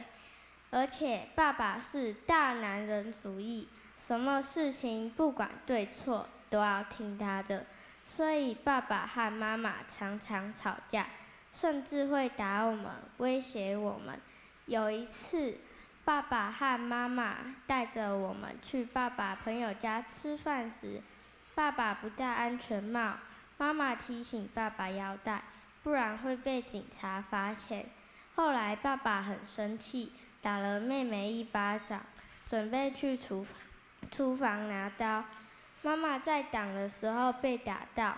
而且爸爸是大男人主义，什么事情不管对错都要听他的，所以爸爸和妈妈常常吵架，甚至会打我们，威胁我们。有一次，爸爸和妈妈带着我们去爸爸朋友家吃饭时，爸爸不戴安全帽，妈妈提醒爸爸要戴，不然会被警察发现。后来爸爸很生气，打了妹妹1巴掌，准备去厨房拿刀。妈妈在挡的时候被打到，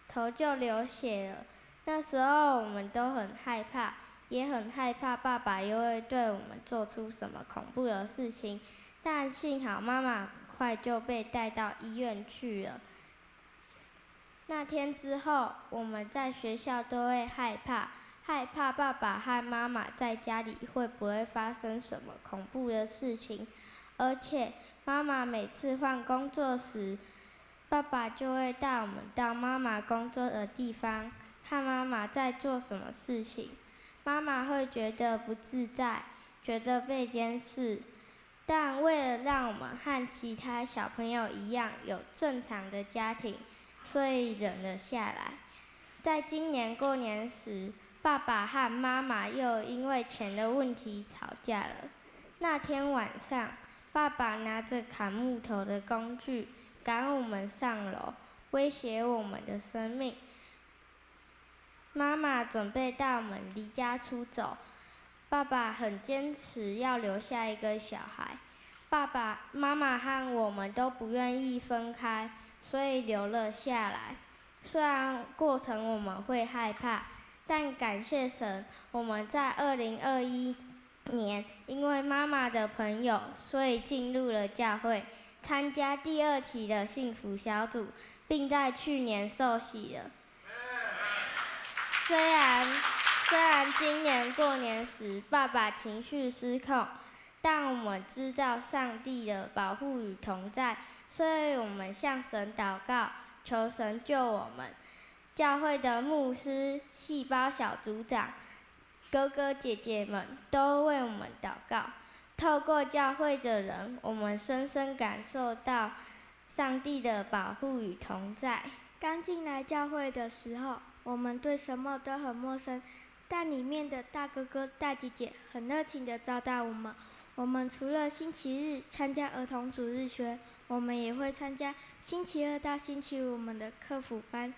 头就流血了。那时候我们都很害怕，也很害怕爸爸又会对我们做出什么恐怖的事情。但幸好妈妈很快就被带到医院去了。那天之后，我们在学校都会害怕爸爸和妈妈在家里会不会发生什么恐怖的事情。而且妈妈每次换工作时，爸爸就会带我们到妈妈工作的地方，看妈妈在做什么事情。妈妈会觉得不自在，觉得被监视，但为了让我们和其他小朋友一样有正常的家庭，所以忍了下来。在今年过年时，爸爸和妈妈又因为钱的问题吵架了。那天晚上，爸爸拿着砍木头的工具赶我们上楼，威胁我们的生命。妈妈准备带我们离家出走，爸爸很坚持要留下一个小孩。爸爸妈妈和我们都不愿意分开，所以留了下来。虽然过程我们会害怕，但感谢神，我们在2021年因为妈妈的朋友，所以进入了教会，参加第2期的幸福小组，并在去年受洗了。虽然今年过年时爸爸情绪失控，但我们知道上帝的保护与同在，所以我们向神祷告，求神救我们。教会的牧师、细胞小组长、哥哥姐姐们都为我们祷告。透过教会的人，我们深深感受到上帝的保护与同在。刚进来教会的时候，我们对什么都很陌生，但里面的大哥哥、大姐姐很热情地招待我们。我们除了星期日参加儿童主日学，我们也会参加星期2到星期5我们的课辅班。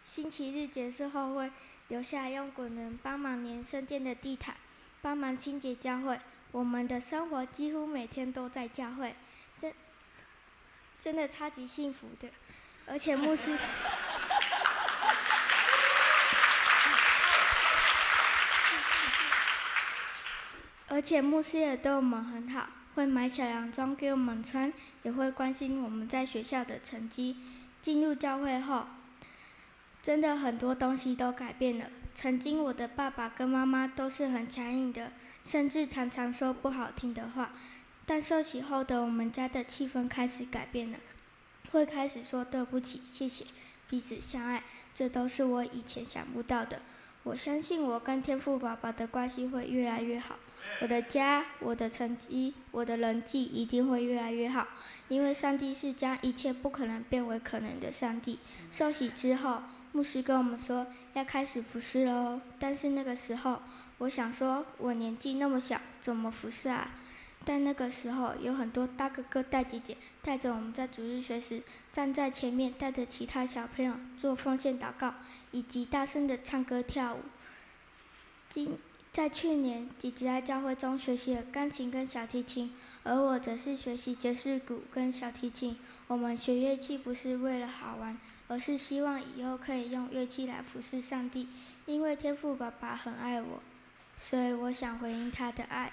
星期日结束后会留下来用滚轮帮忙粘圣殿的地毯，帮忙清洁教会。我们的生活几乎每天都在教会，真的超级幸福的。而且牧师也对我们很好，会买小洋装给我们穿，也会关心我们在学校的成绩。进入教会后，真的很多东西都改变了。曾经我的爸爸跟妈妈都是很强硬的，甚至常常说不好听的话。但受洗后的我们家的气氛开始改变了，会开始说对不起、谢谢，彼此相爱，这都是我以前想不到的。我相信我跟天父爸爸的关系会越来越好，我的家、我的成绩、我的人际一定会越来越好，因为上帝是将一切不可能变为可能的上帝。受洗之后，牧师跟我们说要开始服侍了哦，但是那个时候我想说，我年纪那么小，怎么服侍啊？但那个时候有很多大哥哥大姐姐带着我们在主日学时站在前面，带着其他小朋友做奉献祷告，以及大声的唱歌跳舞。在去年，姐姐在教会中学习了钢琴跟小提琴，而我则是学习爵士鼓跟小提琴。我们学乐器不是为了好玩，而是希望以后可以用乐器来服侍上帝。因为天父爸爸很爱我，所以我想回应他的爱。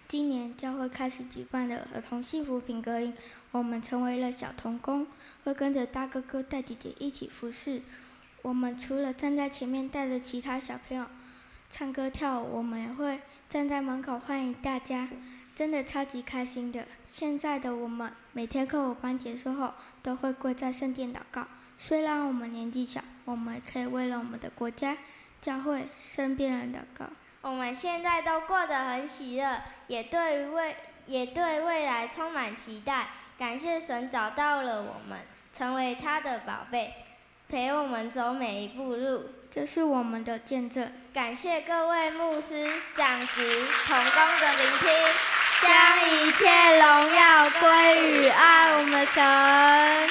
今年教会开始举办了儿童幸福品格营，我们成为了小童工，会跟着大哥哥大姐姐一起服侍。我们除了站在前面带着其他小朋友唱歌跳舞，我们也会站在门口欢迎大家，真的超级开心的。现在的我们每天课辅班结束后都会跪在圣殿祷告，虽然我们年纪小，我们也可以为了我们的国家、教会、身边人祷告。我们现在都过得很喜乐，也对未来充满期待。感谢神找到了我们，成为他的宝贝，陪我们走每一步路，这是我们的见证。感谢各位牧师、长职、同工的聆听，将一切荣耀归于爱我们神。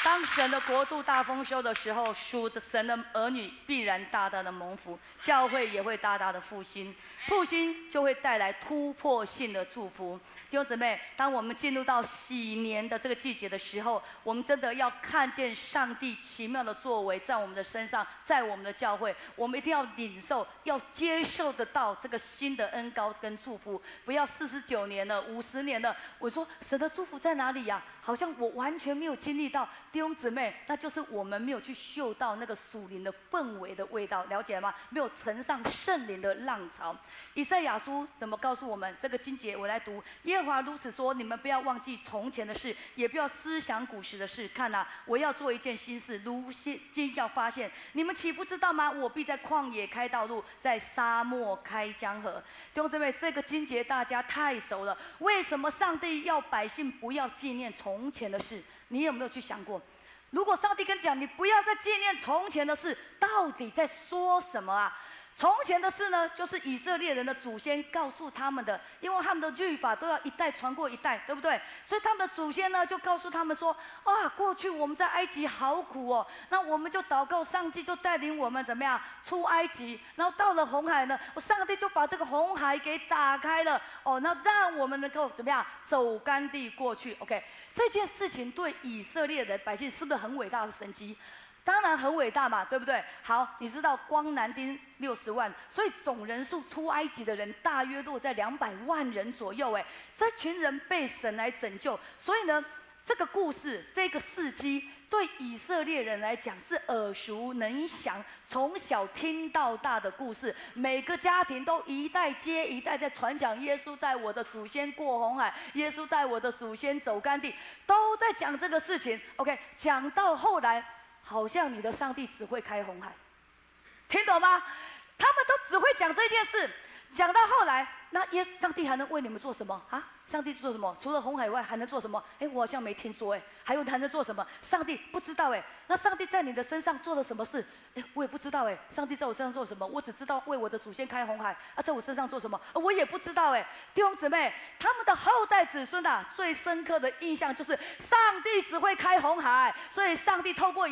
当神的国度大丰收的时候，属神的儿女必然大大的蒙福，教会也会大大的复兴，复兴就会带来突破性的祝福。弟兄姊妹，当我们进入到喜年的这个季节的时候，我们真的要看见上帝奇妙的作为在我们的身上，在我们的教会，我们一定要领受，要接受得到这个新的恩膏跟祝福。不要49年了、50年了，我说神的祝福在哪里呀？好像我完全没有经历到。弟兄姊妹，那就是我们没有去嗅到那个属灵的氛围的味道，了解吗？没有乘上圣灵的浪潮。以赛亚书怎么告诉我们？这个经节我来读：耶和华如此说，你们不要忘记从前的事，也不要思想古时的事。看啊，我要做一件新事，如今要发现，你们岂不知道吗？我必在旷野开道路，在沙漠开江河。弟兄姊妹，这个经节大家太熟了。为什么上帝要百姓不要纪念从前的事？你有没有去想过？如果上帝跟你讲，你不要再纪念从前的事，到底在说什么啊？从前的事呢，就是以色列人的祖先告诉他们的，因为他们的律法都要一代传过一代，对不对？所以他们的祖先呢，就告诉他们说：啊，过去我们在埃及好苦哦，那我们就祷告，上帝就带领我们怎么样出埃及，然后到了红海呢，上帝就把这个红海给打开了哦，那让我们能够怎么样走干地过去 ？OK， 这件事情对以色列的百姓是不是很伟大的神迹？当然很伟大嘛，对不对？好，你知道光男丁60万，所以总人数出埃及的人大约落在200万人左右。哎，这群人被神来拯救，所以呢，这个故事这个事迹对以色列人来讲是耳熟能详，从小听到大的故事，每个家庭都一代接一代在传讲耶稣带我的祖先过红海，耶稣带我的祖先走干地，都在讲这个事情。OK， 讲到后来。好像你的上帝只会开红海，听懂吗？他们都只会讲这件事，讲到后来，那上帝还能为你们做什么啊？上帝做什么？除了红海外还能做什么？哎，我好像没听说哎。还有还能做什么？上帝不知道哎。那上帝在你的身上做了什么事？哎，我也不知道哎。上帝在我身上做什么？我只知道为我的祖先开红海啊，在我身上做什么？我也不知道哎。弟兄姊妹，他们的后代子孙啊，最深刻的印象就是上帝只会开红海，所以上帝透过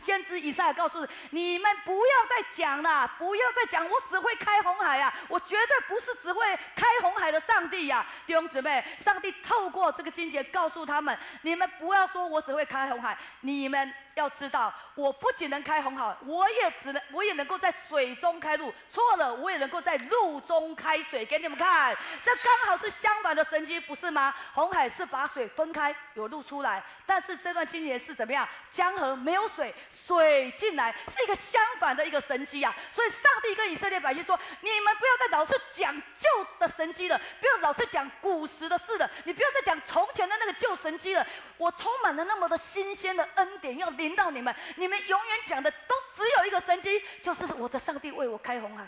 先知以赛亚告诉你们不要再讲了，不要再讲我只会开红海啊，我绝对不是只会开红海的上帝呀，弟兄姊妹，上帝透过这个经节告诉他们，你们不要说我只会开红海，你们要知道，我不仅能开红海，我也能够在水中开路。错了，我也能够在路中开水，给你们看。这刚好是相反的神迹，不是吗？红海是把水分开，有路出来，但是这段经节是怎么样？江河没有水，水进来，是一个相反的一个神迹啊。所以上帝跟以色列百姓说：你们不要再老是讲旧的神迹了，不要老是讲古时的事了，你不要再讲从前的那个旧神迹了。我充满了那么的新鲜的恩典要临到你们，你们永远讲的都只有一个神迹，就是我的上帝为我开红海。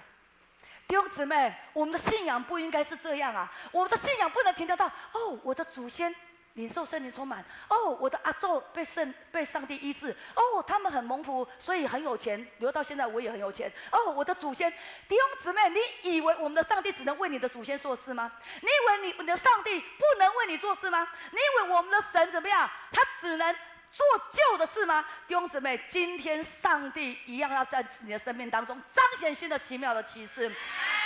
弟兄姊妹，我们的信仰不应该是这样啊！我们的信仰不能停留到我的祖先领受圣灵充满，我的阿祖被上帝医治，他们很蒙福，所以很有钱，留到现在我也很有钱。我的祖先，弟兄姊妹，你以为我们的上帝只能为你的祖先做事吗？你以为你的上帝不能为你做事吗？你以为我们的神怎么样？他只能做旧的事吗？弟兄姊妹，今天上帝一样要在你的生命当中彰显新的奇妙的启示。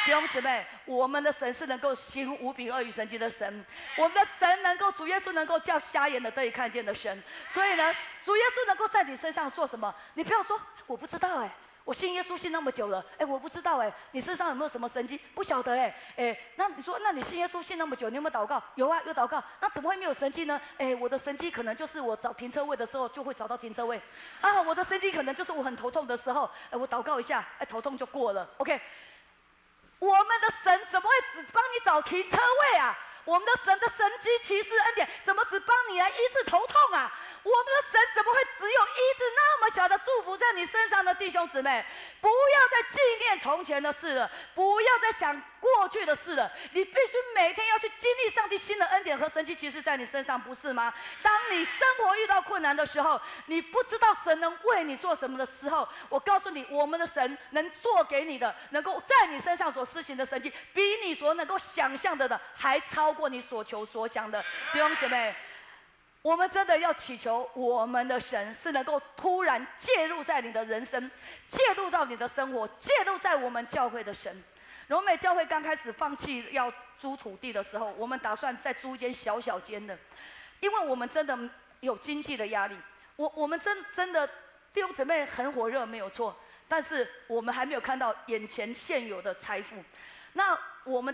弟兄姊妹，我们的神是能够行无比恶与神迹的神，我们的神能够，主耶稣能够叫瞎眼的得以看见的神。所以呢，主耶稣能够在你身上做什么？你不要说我不知道我信耶稣信那么久了，我不知道你身上有没有什么神迹？不晓得那你说，那你信耶稣信那么久，你有没有祷告？有啊，有祷告。那怎么会没有神迹呢？我的神迹可能就是我找停车位的时候就会找到停车位啊，我的神迹可能就是我很头痛的时候，我祷告一下，头痛就过了。OK， 我们的神怎么会只帮你找停车位啊？我们的神的神迹奇事恩典怎么只帮你来医治头痛啊？我们的神怎么会只有医治那么小的祝福在你身上的弟兄姊妹？不要再纪念从前的事了，不要再想过去的事了，你必须每天要去经历上帝新的恩典和神迹奇事在你身上，不是吗？当你生活遇到困难的时候，你不知道神能为你做什么的时候，我告诉你，我们的神能做给你的，能够在你身上所施行的神迹，比你所能够想象的还超过你所求所想的。弟兄姊妹，我们真的要祈求我们的神是能够突然介入在你的人生，介入到你的生活，介入在我们教会的神。荣美教会刚开始放弃要租土地的时候，我们打算再租一间小小间的，因为我们真的有经济的压力。我们真的弟兄姊妹很火热没有错，但是我们还没有看到眼前现有的财富。那我们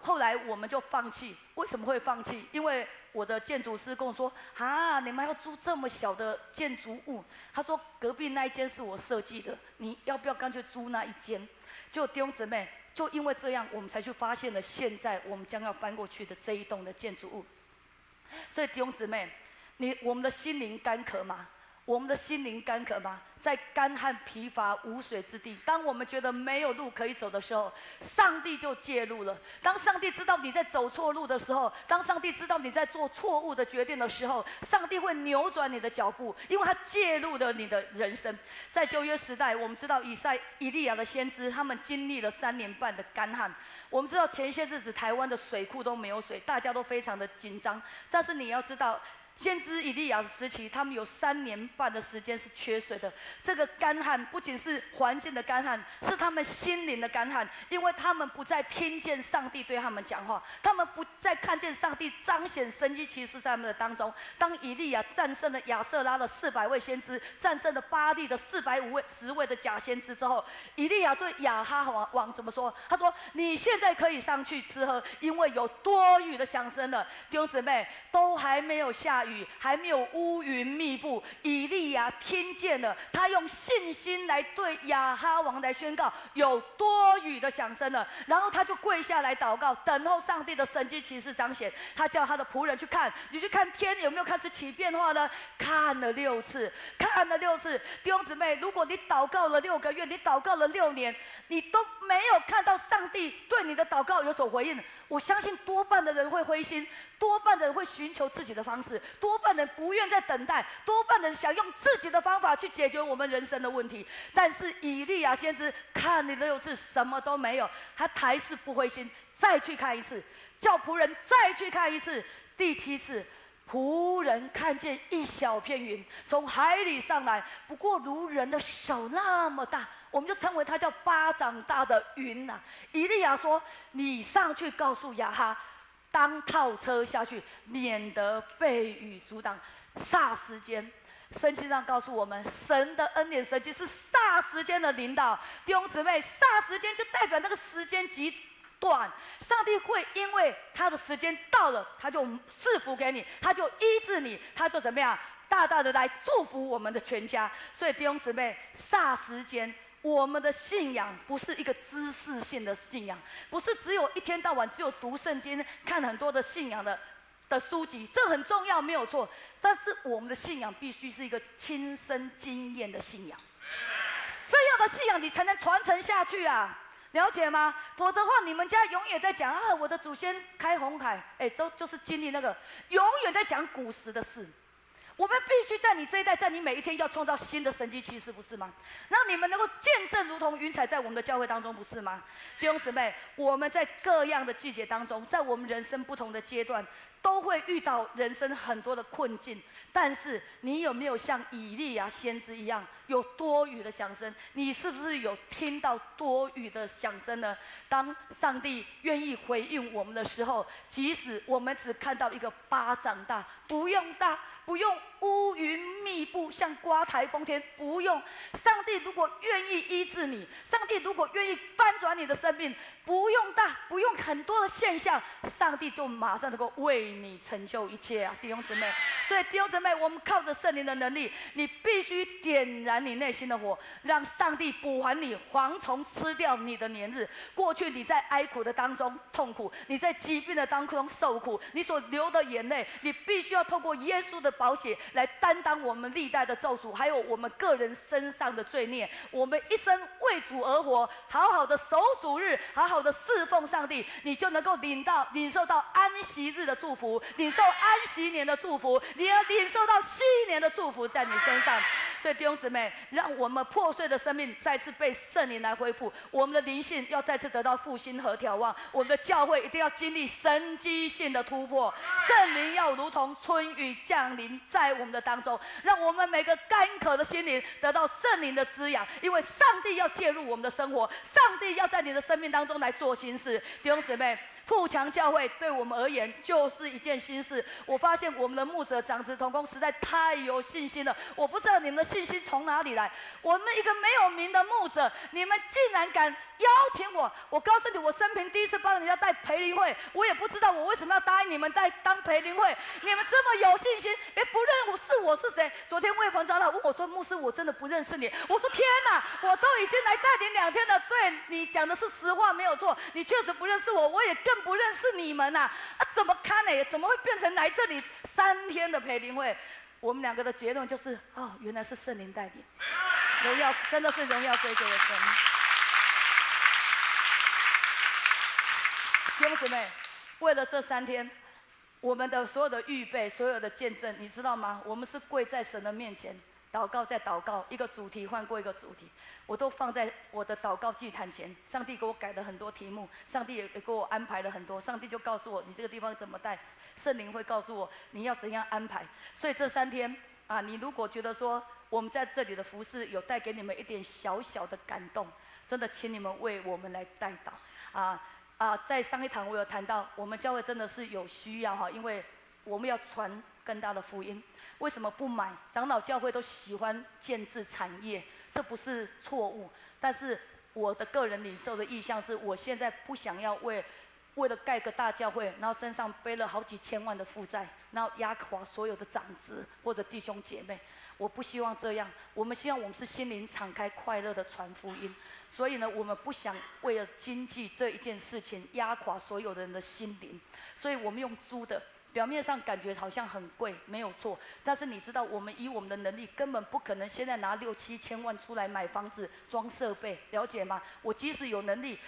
后来我们就放弃。为什么会放弃？因为我的建筑师跟我说：你们要租这么小的建筑物？他说隔壁那一间是我设计的，你要不要干脆租那一间？就弟兄姊妹，就因为这样，我们才去发现了现在我们将要搬过去的这一栋的建筑物。所以弟兄姊妹，我们的心灵干渴吗？我们的心灵干渴吗？在干旱疲乏无水之地，当我们觉得没有路可以走的时候，上帝就介入了。当上帝知道你在走错路的时候，当上帝知道你在做错误的决定的时候，上帝会扭转你的脚步，因为他介入了你的人生。在旧约时代，我们知道以利亚的先知，他们经历了3年半的干旱。我们知道前些日子台湾的水库都没有水，大家都非常的紧张。但是你要知道，先知以利亚的时期，他们有3年半的时间是缺水的。这个干旱不仅是环境的干旱，是他们心灵的干旱，因为他们不再听见上帝对他们讲话，他们不再看见上帝彰显神迹奇事在他们的当中。当以利亚战胜了亚瑟拉的400位先知，战胜了巴力的450位的假先知之后，以利亚对亚哈王怎么说？他说：“你现在可以上去吃喝，因为有多雨的响声了。”弟兄姊妹，都还没有下雨，还没有乌云密布，以利亚听见了，他用信心来对亚哈王来宣告有多雨的响声了。然后他就跪下来祷告，等候上帝的神迹奇事彰显。他叫他的仆人去看，你去看天有没有开始起变化呢？看了6次，看了6次。弟兄姊妹，如果你祷告了6个月，你祷告了6年，你都没有看到上帝对你的祷告有所回应，我相信多半的人会灰心，多半的人会寻求自己的方式，多半人不愿再等待，多半人想用自己的方法去解决我们人生的问题。但是以利亚先知看了6次，什么都没有，他还是不灰心，再去看一次，叫仆人再去看一次。第7次，仆人看见一小片云从海里上来，不过如人的手那么大，我们就称为它叫巴掌大的云啊。以利亚说：“你上去告诉亚哈，当套车下去，免得被雨阻挡。”霎时间，圣经上告诉我们，神的恩典神迹是霎时间的临到。弟兄姊妹，霎时间就代表那个时间极短，上帝会因为他的时间到了，他就赐福给你，他就医治你，他就怎么样，大大的来祝福我们的全家。所以弟兄姊妹，霎时间，我们的信仰不是一个知识性的信仰，不是只有一天到晚只有读圣经、看很多的信仰的书籍，这很重要，没有错。但是我们的信仰必须是一个亲身经验的信仰，这样的信仰你才能传承下去啊！了解吗？否则的话，你们家永远在讲啊，我的祖先开红海，就是经历那个，永远在讲古时的事。我们必须在你这一代，在你每一天要创造新的神迹奇事，不是吗？让你们能够见证如同云彩在我们的教会当中，不是吗？弟兄姊妹，我们在各样的季节当中，在我们人生不同的阶段，都会遇到人生很多的困境。但是你有没有像以利亚先知一样，有多雨的响声？你是不是有听到多雨的响声呢？当上帝愿意回应我们的时候，即使我们只看到一个巴掌大，不用大，不用乌云密布，像刮台风天，不用。上帝如果愿意医治你，上帝如果愿意翻转你的生命，不用大，不用很多的现象，上帝就马上能够为你成就一切啊，弟兄姊妹。所以弟兄姊妹，我们靠着圣灵的能力，你必须点燃你内心的火，让上帝补还你蝗虫吃掉你的年日。过去你在哀苦的当中痛苦，你在疾病的当中受苦，你所流的眼泪，你必须要透过耶稣的宝血来担当我们历代的咒诅，还有我们个人身上的罪孽。我们一生为主而活，好好的守主日，好好的侍奉上帝，你就能够领受到安息日的祝福，领受安息年的祝福，你要领受到新年的祝福在你身上。所以弟兄姊妹，让我们破碎的生命再次被圣灵来恢复，我们的灵性要再次得到复兴和眺望，我们的教会一定要经历神迹性的突破，圣灵要如同春雨降临在我们的当中，让我们每个干渴的心灵得到圣灵的滋养，因为上帝要介入我们的生活，上帝要在你的生命当中来做新事。弟兄姊妹，富强教会对我们而言就是一件新事。我发现我们的牧者长子同工实在太有信心了，我不知道你们的信心从哪里来。我们一个没有名的牧者，你们竟然敢邀请我。我告诉你，我生平第一次帮人家带培灵会，我也不知道我为什么要答应你们当培灵会。你们这么有信心，不认识我是谁。昨天魏鹏长老问我说：“牧师，我真的不认识你。”我说：“天哪，我都已经来带领2天了，对你讲的是实话，没有错。你确实不认识我，我也更不认识你们呐！怎么看呢？怎么会变成来这里3天的培灵会？我们2个的结论就是，哦，原来是圣灵带领，荣耀真的是荣耀归给了神。弟兄姊妹，为了这3天，我们的所有的预备，所有的见证，你知道吗？我们是跪在神的面前，祷告再祷告，一个主题换过一个主题，我都放在我的祷告祭坛前。上帝给我改了很多题目，上帝也给我安排了很多。上帝就告诉我，你这个地方怎么带，圣灵会告诉我你要怎样安排。所以这3天啊，你如果觉得说我们在这里的服事有带给你们一点小小的感动，真的请你们为我们来代祷在上一堂我有谈到，我们教会真的是有需要哈，因为我们要传更大的福音。为什么不买？长老教会都喜欢建制产业，这不是错误。但是我的个人领受的意向是，我现在不想要为了盖个大教会，然后身上背了好几千万的负债，然后压垮所有的长子或者弟兄姐妹。我不希望这样，我们希望我们是心灵敞开、快乐的传福音。所以呢，我们不想为了经济这一件事情压垮所有人的心灵，所以我们用租的，表面上感觉好像很贵，没有错。但是你知道，我们以我们的能力，根本不可能现在拿6、7千万出来买房子、装设备，了解吗？我即使有能力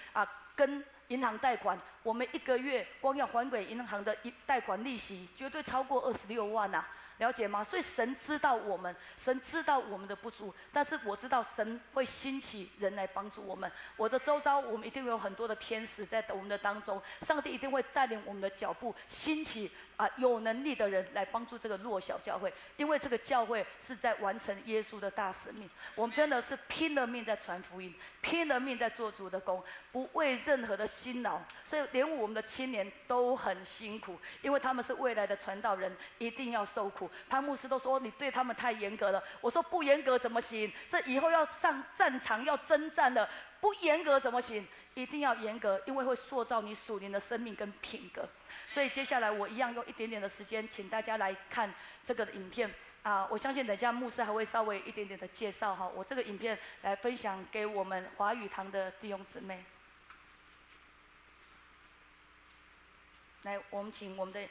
跟银行贷款，我们1个月光要还给银行的贷款利息，绝对超过26万啊！了解吗？所以神知道我们，神知道我们的不足，但是我知道神会兴起人来帮助我们。我的周遭，我们一定有很多的天使在我们的当中，上帝一定会带领我们的脚步，兴起有能力的人来帮助这个弱小教会，因为这个教会是在完成耶稣的大使命。我们真的是拼了命在传福音，拼了命在做主的工，不为任何的辛劳。所以连我们的青年都很辛苦，因为他们是未来的传道人，一定要受苦。潘牧师都说你对他们太严格了，我说不严格怎么行？这以后要上战场要征战了，不严格怎么行？一定要严格，因为会塑造你属灵的生命跟品格。所以接下来我一样用一点点的时间，请大家来看这个影片我相信等一下牧师还会稍微一点点的介绍哈，我这个影片来分享给我们华语堂的弟兄姊妹。来，我们请我们的